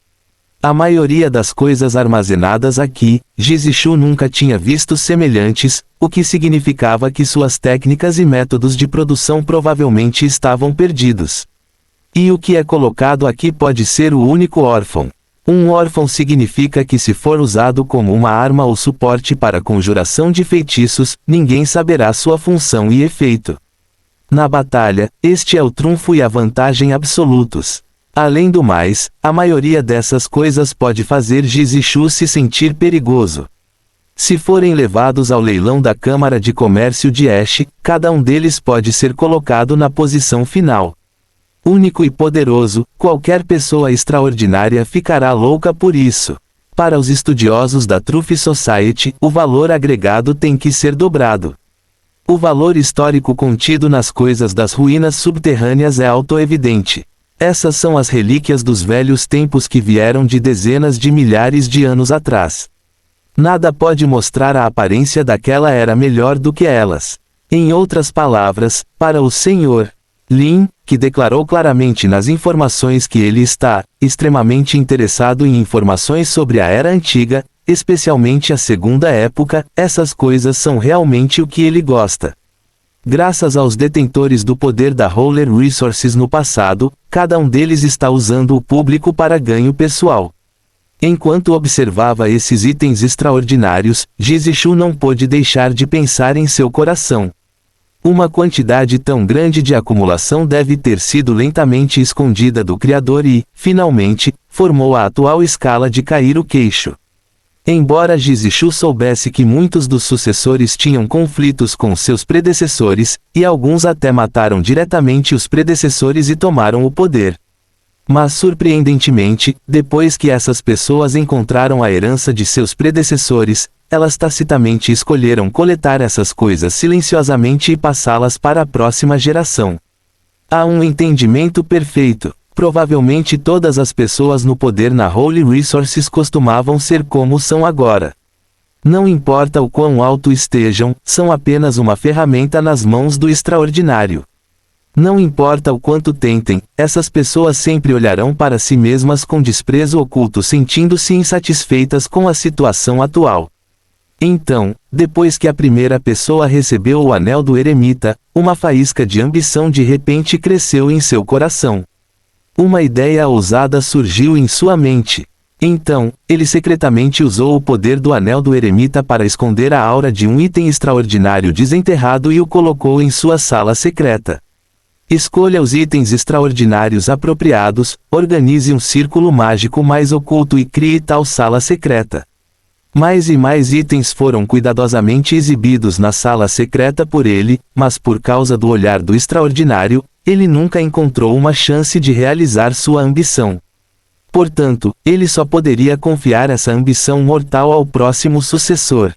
A maioria das coisas armazenadas aqui, Jizishu nunca tinha visto semelhantes, o que significava que suas técnicas e métodos de produção provavelmente estavam perdidos. E o que é colocado aqui pode ser o único órfão. Um órfão significa que se for usado como uma arma ou suporte para conjuração de feitiços, ninguém saberá sua função e efeito. Na batalha, este é o trunfo e a vantagem absolutos. Além do mais, a maioria dessas coisas pode fazer Jizishu se sentir perigoso. Se forem levados ao leilão da Câmara de Comércio de Ash, cada um deles pode ser colocado na posição final. Único e poderoso, qualquer pessoa extraordinária ficará louca por isso. Para os estudiosos da Truth Society, o valor agregado tem que ser dobrado. O valor histórico contido nas coisas das ruínas subterrâneas é autoevidente. Essas são as relíquias dos velhos tempos que vieram de dezenas de milhares de anos atrás. Nada pode mostrar a aparência daquela era melhor do que elas. Em outras palavras, para o Sr. Lin, que declarou claramente nas informações que ele está extremamente interessado em informações sobre a Era Antiga, especialmente a Segunda Época, essas coisas são realmente o que ele gosta. Graças aos detentores do poder da Roller Resources no passado, cada um deles está usando o público para ganho pessoal. Enquanto observava esses itens extraordinários, Jizishu não pôde deixar de pensar em seu coração. Uma quantidade tão grande de acumulação deve ter sido lentamente escondida do Criador e, finalmente, formou a atual escala de cair o queixo. Embora Jizishu soubesse que muitos dos sucessores tinham conflitos com seus predecessores, e alguns até mataram diretamente os predecessores e tomaram o poder. Mas surpreendentemente, depois que essas pessoas encontraram a herança de seus predecessores, elas tacitamente escolheram coletar essas coisas silenciosamente e passá-las para a próxima geração. Há um entendimento perfeito. Provavelmente todas as pessoas no poder na Holy Resources costumavam ser como são agora. Não importa o quão alto estejam, são apenas uma ferramenta nas mãos do extraordinário. Não importa o quanto tentem, essas pessoas sempre olharão para si mesmas com desprezo oculto, sentindo-se insatisfeitas com a situação atual. Então, depois que a primeira pessoa recebeu o Anel do Eremita, uma faísca de ambição de repente cresceu em seu coração. Uma ideia ousada surgiu em sua mente. Então, ele secretamente usou o poder do Anel do Eremita para esconder a aura de um item extraordinário desenterrado e o colocou em sua sala secreta. Escolha os itens extraordinários apropriados, organize um círculo mágico mais oculto e crie tal sala secreta. Mais e mais itens foram cuidadosamente exibidos na sala secreta por ele, mas por causa do olhar do extraordinário, ele nunca encontrou uma chance de realizar sua ambição. Portanto, ele só poderia confiar essa ambição mortal ao próximo sucessor.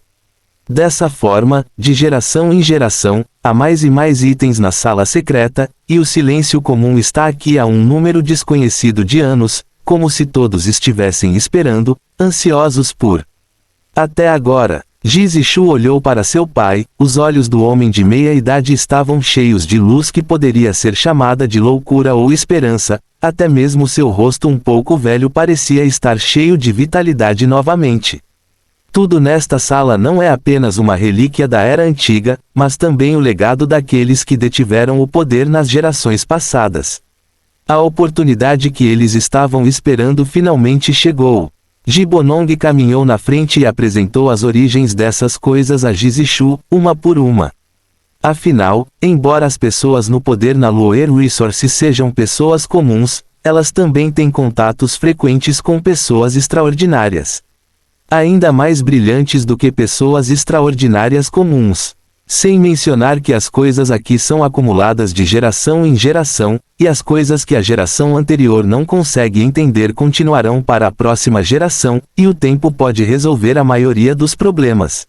Dessa forma, de geração em geração, há mais e mais itens na sala secreta, e o silêncio comum está aqui há um número desconhecido de anos, como se todos estivessem esperando, ansiosos por. Até agora, Jizishu olhou para seu pai, os olhos do homem de meia idade estavam cheios de luz que poderia ser chamada de loucura ou esperança, até mesmo seu rosto um pouco velho parecia estar cheio de vitalidade novamente. Tudo nesta sala não é apenas uma relíquia da era antiga, mas também o legado daqueles que detiveram o poder nas gerações passadas. A oportunidade que eles estavam esperando finalmente chegou. Gibonong caminhou na frente e apresentou as origens dessas coisas a Jizishu, uma por uma. Afinal, embora as pessoas no poder na Lower Resource sejam pessoas comuns, elas também têm contatos frequentes com pessoas extraordinárias. Ainda mais brilhantes do que pessoas extraordinárias comuns. Sem mencionar que as coisas aqui são acumuladas de geração em geração, e as coisas que a geração anterior não consegue entender continuarão para a próxima geração, e o tempo pode resolver a maioria dos problemas.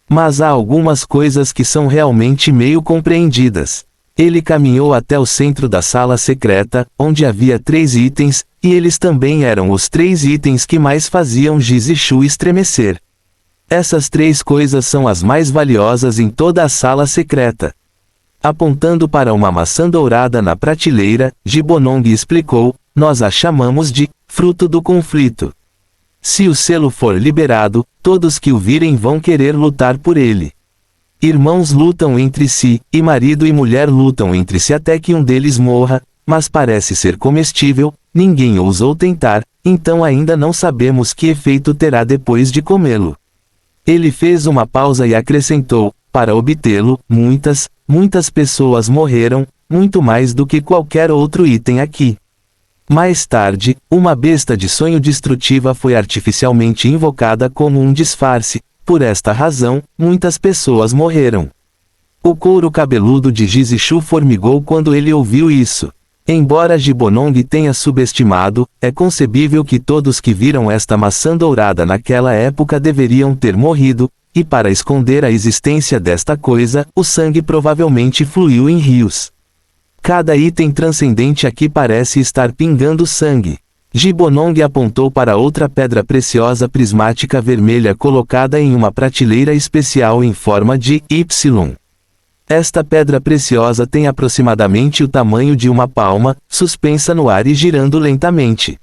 Mas há algumas coisas que são realmente meio compreendidas. Ele caminhou até o centro da sala secreta, onde havia 3 itens, e eles também eram os 3 itens que mais faziam Jizishu estremecer. Essas 3 coisas são as mais valiosas em toda a sala secreta. Apontando para uma maçã dourada na prateleira, Gibonong explicou, nós a chamamos de fruto do conflito. Se o selo for liberado, todos que o virem vão querer lutar por ele. Irmãos lutam entre si, e marido e mulher lutam entre si até que um deles morra, mas parece ser comestível, ninguém ousou tentar, então ainda não sabemos que efeito terá depois de comê-lo. Ele fez uma pausa e acrescentou, para obtê-lo, muitas pessoas morreram, muito mais do que qualquer outro item aqui. Mais tarde, uma besta de sonho destrutiva foi artificialmente invocada como um disfarce. Por esta razão, muitas pessoas morreram. O couro cabeludo de Jizishu formigou quando ele ouviu isso. Embora Gibonong tenha subestimado, é concebível que todos que viram esta maçã dourada naquela época deveriam ter morrido, e para esconder a existência desta coisa, o sangue provavelmente fluiu em rios. Cada item transcendente aqui parece estar pingando sangue. Gibonong apontou para outra pedra preciosa prismática vermelha colocada em uma prateleira especial em forma de Y. Esta pedra preciosa tem aproximadamente o tamanho de uma palma, suspensa no ar e girando lentamente.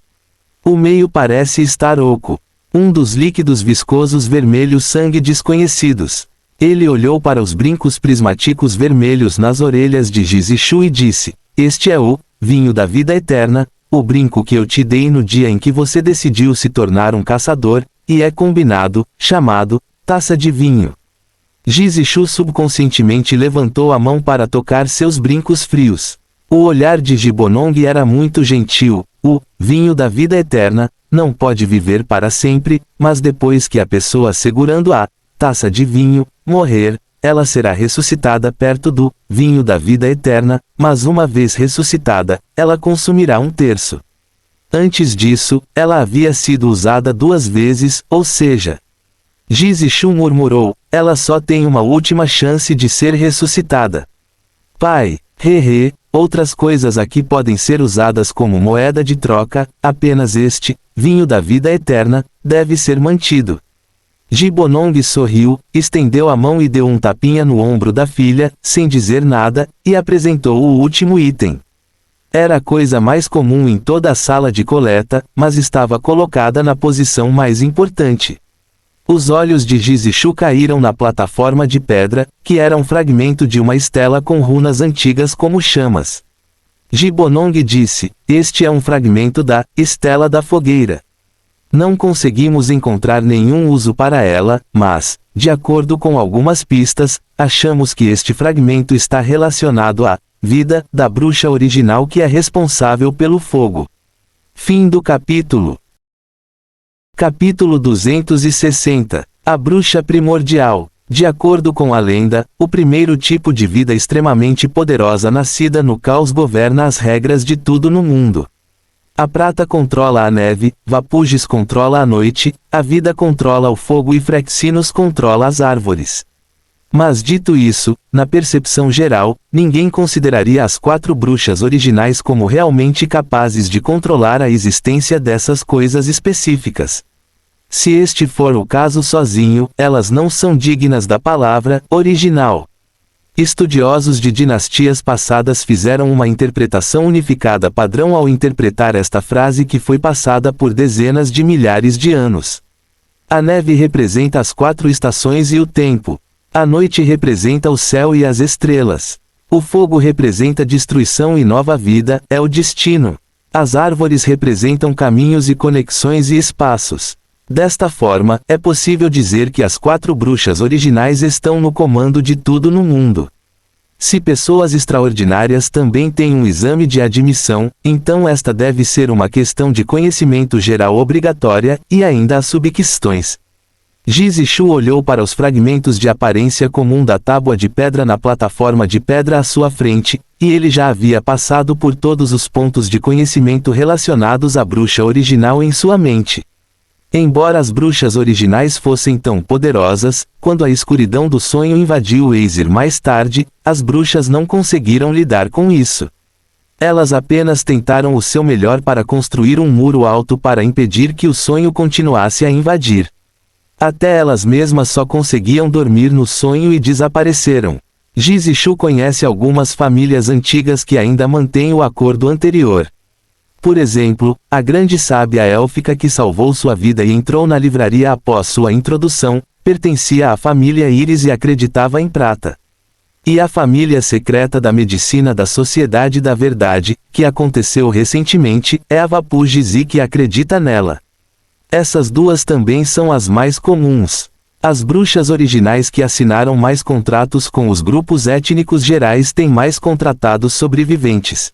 O meio parece estar oco. Um dos líquidos viscosos vermelhos sangue desconhecidos. Ele olhou para os brincos prismáticos vermelhos nas orelhas de Jizishu e disse, este é o vinho da vida eterna, o brinco que eu te dei no dia em que você decidiu se tornar um caçador, e é combinado, chamado, taça de vinho. Jizishu subconscientemente levantou a mão para tocar seus brincos frios. O olhar de Gibonong era muito gentil, o vinho da vida eterna, não pode viver para sempre, mas depois que a pessoa segurando a taça de vinho, morrer, ela será ressuscitada perto do vinho da vida eterna, mas uma vez ressuscitada, ela consumirá 1/3. Antes disso, ela havia sido usada 2 vezes, ou seja, Jizishu murmurou, ela só tem uma última chance de ser ressuscitada. Pai, outras coisas aqui podem ser usadas como moeda de troca, apenas este, vinho da vida eterna, deve ser mantido. Gibonong sorriu, estendeu a mão e deu um tapinha no ombro da filha, sem dizer nada, e apresentou o último item. Era a coisa mais comum em toda a sala de coleta, mas estava colocada na posição mais importante. Os olhos de Jizishu caíram na plataforma de pedra, que era um fragmento de uma estela com runas antigas como chamas. Gibonong disse, este é um fragmento da Estela da Fogueira. Não conseguimos encontrar nenhum uso para ela, mas, de acordo com algumas pistas, achamos que este fragmento está relacionado a vida, da bruxa original que é responsável pelo fogo. Fim do capítulo. Capítulo 260. A bruxa primordial. De acordo com a lenda, o primeiro tipo de vida extremamente poderosa nascida no caos governa as regras de tudo no mundo. A prata controla a neve, Vapuges controla a noite, a vida controla o fogo e Fraxinos controla as árvores. Mas dito isso, na percepção geral, ninguém consideraria as 4 bruxas originais como realmente capazes de controlar a existência dessas coisas específicas. Se este for o caso sozinho, elas não são dignas da palavra original. Estudiosos de dinastias passadas fizeram uma interpretação unificada padrão ao interpretar esta frase que foi passada por dezenas de milhares de anos. A neve representa as 4 estações e o tempo. A noite representa o céu e as estrelas. O fogo representa destruição e nova vida, é o destino. As árvores representam caminhos e conexões e espaços. Desta forma, é possível dizer que as 4 bruxas originais estão no comando de tudo no mundo. Se pessoas extraordinárias também têm um exame de admissão, então esta deve ser uma questão de conhecimento geral obrigatória, e ainda há subquestões. Jizishu olhou para os fragmentos de aparência comum da tábua de pedra na plataforma de pedra à sua frente, e ele já havia passado por todos os pontos de conhecimento relacionados à bruxa original em sua mente. Embora as bruxas originais fossem tão poderosas, quando a escuridão do sonho invadiu o Aesir mais tarde, as bruxas não conseguiram lidar com isso. Elas apenas tentaram o seu melhor para construir um muro alto para impedir que o sonho continuasse a invadir. Até elas mesmas só conseguiam dormir no sonho e desapareceram. Jizishu conhece algumas famílias antigas que ainda mantêm o acordo anterior. Por exemplo, a grande sábia élfica que salvou sua vida e entrou na livraria após sua introdução, pertencia à família Íris e acreditava em prata. E a família secreta da medicina da Sociedade da Verdade, que aconteceu recentemente, é a Vapuges e que acredita nela. Essas duas também são as mais comuns. As bruxas originais que assinaram mais contratos com os grupos étnicos gerais têm mais contratados sobreviventes.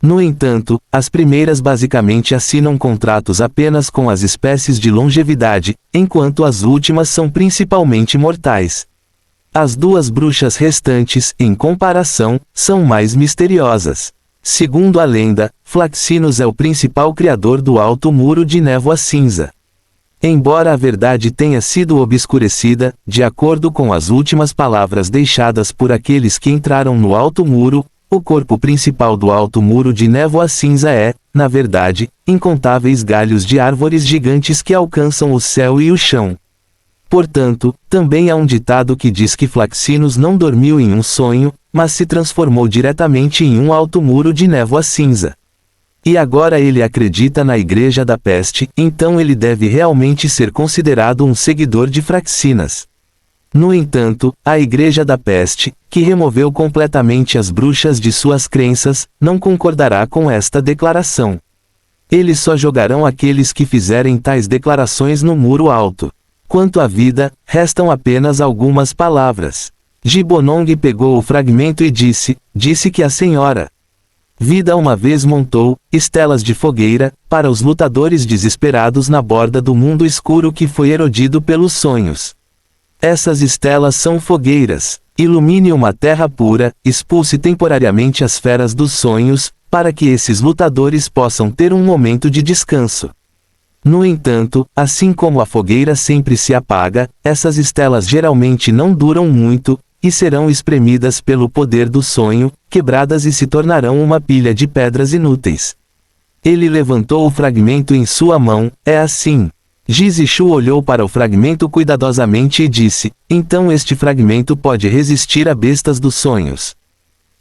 No entanto, as primeiras basicamente assinam contratos apenas com as espécies de longevidade, enquanto as últimas são principalmente mortais. As 2 bruxas restantes, em comparação, são mais misteriosas. Segundo a lenda, Flaxinos é o principal criador do Alto Muro de Névoa Cinza. Embora a verdade tenha sido obscurecida, de acordo com as últimas palavras deixadas por aqueles que entraram no Alto Muro, o corpo principal do Alto Muro de Névoa Cinza é, na verdade, incontáveis galhos de árvores gigantes que alcançam o céu e o chão. Portanto, também há um ditado que diz que Flaxinos não dormiu em um sonho, mas se transformou diretamente em um alto muro de névoa cinza. E agora ele acredita na Igreja da Peste, então ele deve realmente ser considerado um seguidor de Fraxinas. No entanto, a Igreja da Peste, que removeu completamente as bruxas de suas crenças, não concordará com esta declaração. Eles só jogarão aqueles que fizerem tais declarações no muro alto. Quanto à vida, restam apenas algumas palavras. Gibonong pegou o fragmento e disse que a senhora Vida uma vez montou estelas de fogueira para os lutadores desesperados na borda do mundo escuro que foi erodido pelos sonhos. Essas estelas são fogueiras. Ilumine uma terra pura, expulse temporariamente as feras dos sonhos, para que esses lutadores possam ter um momento de descanso. No entanto, assim como a fogueira sempre se apaga, essas estelas geralmente não duram muito, e serão espremidas pelo poder do sonho, quebradas e se tornarão uma pilha de pedras inúteis. Ele levantou o fragmento em sua mão, é assim. Jizishu olhou para o fragmento cuidadosamente e disse, então este fragmento pode resistir a bestas dos sonhos.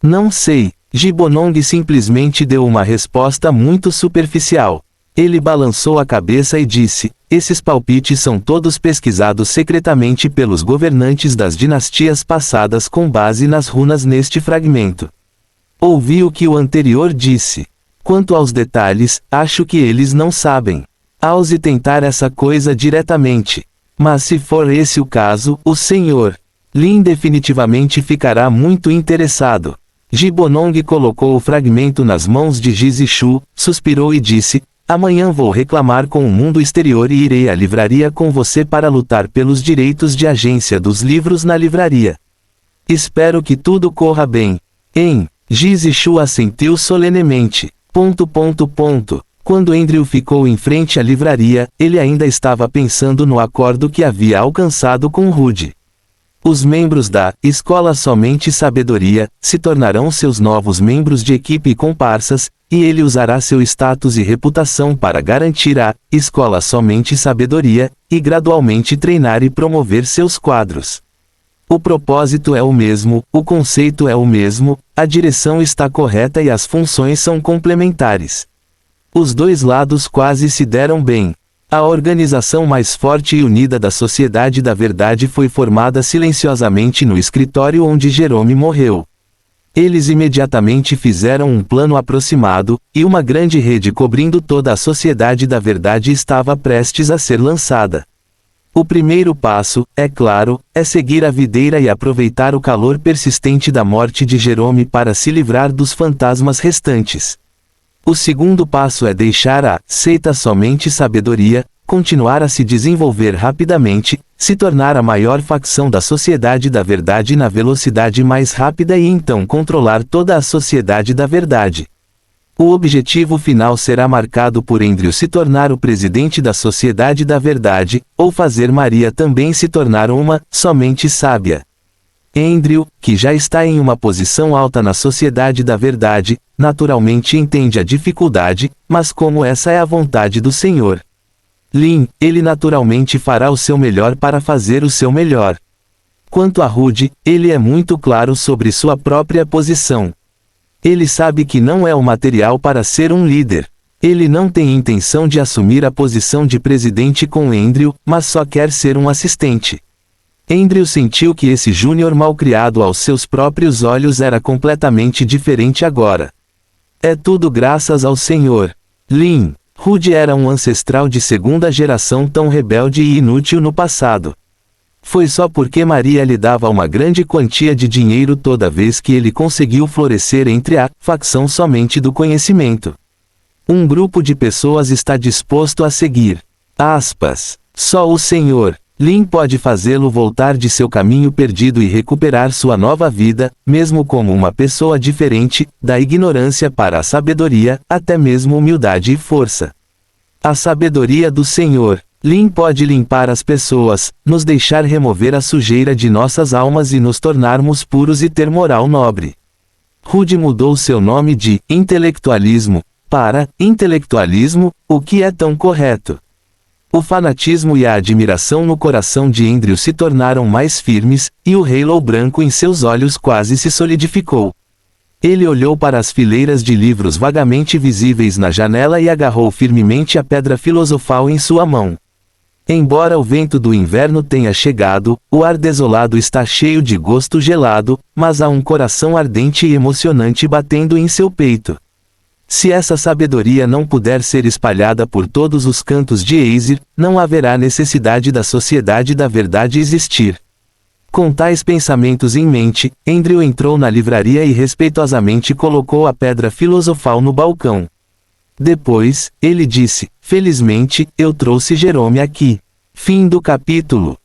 Não sei. Gibonong simplesmente deu uma resposta muito superficial. Ele balançou a cabeça e disse, esses palpites são todos pesquisados secretamente pelos governantes das dinastias passadas com base nas runas neste fragmento. Ouvi o que o anterior disse. Quanto aos detalhes, acho que eles não sabem. Ouse tentar essa coisa diretamente. Mas se for esse o caso, o Sr. Lin definitivamente ficará muito interessado. Gibonong colocou o fragmento nas mãos de Jizishu, suspirou e disse: amanhã vou reclamar com o mundo exterior e irei à livraria com você para lutar pelos direitos de agência dos livros na livraria. Espero que tudo corra bem. Jizishu assentiu solenemente. Quando Andrew ficou em frente à livraria, ele ainda estava pensando no acordo que havia alcançado com Rude. Os membros da Escola Somente Sabedoria se tornarão seus novos membros de equipe e comparsas, e ele usará seu status e reputação para garantir a Escola Somente Sabedoria, e gradualmente treinar e promover seus quadros. O propósito é o mesmo, o conceito é o mesmo, a direção está correta e as funções são complementares. Os dois lados quase se deram bem. A organização mais forte e unida da Sociedade da Verdade foi formada silenciosamente no escritório onde Jerome morreu. Eles imediatamente fizeram um plano aproximado, e uma grande rede cobrindo toda a Sociedade da Verdade estava prestes a ser lançada. O primeiro passo, é claro, é seguir a videira e aproveitar o calor persistente da morte de Jerome para se livrar dos fantasmas restantes. O segundo passo é deixar a seita Somente Sabedoria continuar a se desenvolver rapidamente, se tornar a maior facção da Sociedade da Verdade na velocidade mais rápida e então controlar toda a Sociedade da Verdade. O objetivo final será marcado por Andrew se tornar o presidente da Sociedade da Verdade, ou fazer Maria também se tornar uma somente sábia. Andrew, que já está em uma posição alta na Sociedade da Verdade, naturalmente entende a dificuldade, mas como essa é a vontade do Senhor. Lin, ele naturalmente fará o seu melhor para fazer o seu melhor. Quanto a Rude, ele é muito claro sobre sua própria posição. Ele sabe que não é o material para ser um líder. Ele não tem intenção de assumir a posição de presidente com Andrew, mas só quer ser um assistente. Andrew sentiu que esse júnior malcriado aos seus próprios olhos era completamente diferente agora. É tudo graças ao Senhor. Lin, Rude era um ancestral de segunda geração tão rebelde e inútil no passado. Foi só porque Maria lhe dava uma grande quantia de dinheiro toda vez que ele conseguiu florescer entre a facção somente do conhecimento. Um grupo de pessoas está disposto a seguir. Só o Senhor. Lin pode fazê-lo voltar de seu caminho perdido e recuperar sua nova vida, mesmo como uma pessoa diferente, da ignorância para a sabedoria, até mesmo humildade e força. A sabedoria do Senhor. Lin pode limpar as pessoas, nos deixar remover a sujeira de nossas almas e nos tornarmos puros e ter moral nobre. Rude mudou seu nome de intelectualismo para intelectualismo, o que é tão correto. O fanatismo e a admiração no coração de Andrew se tornaram mais firmes, e o halo branco em seus olhos quase se solidificou. Ele olhou para as fileiras de livros vagamente visíveis na janela e agarrou firmemente a pedra filosofal em sua mão. Embora o vento do inverno tenha chegado, o ar desolado está cheio de gosto gelado, mas há um coração ardente e emocionante batendo em seu peito. Se essa sabedoria não puder ser espalhada por todos os cantos de Aesir, não haverá necessidade da Sociedade da Verdade existir. Com tais pensamentos em mente, Andrew entrou na livraria e respeitosamente colocou a pedra filosofal no balcão. Depois, ele disse: felizmente, eu trouxe Jerome aqui. Fim do capítulo.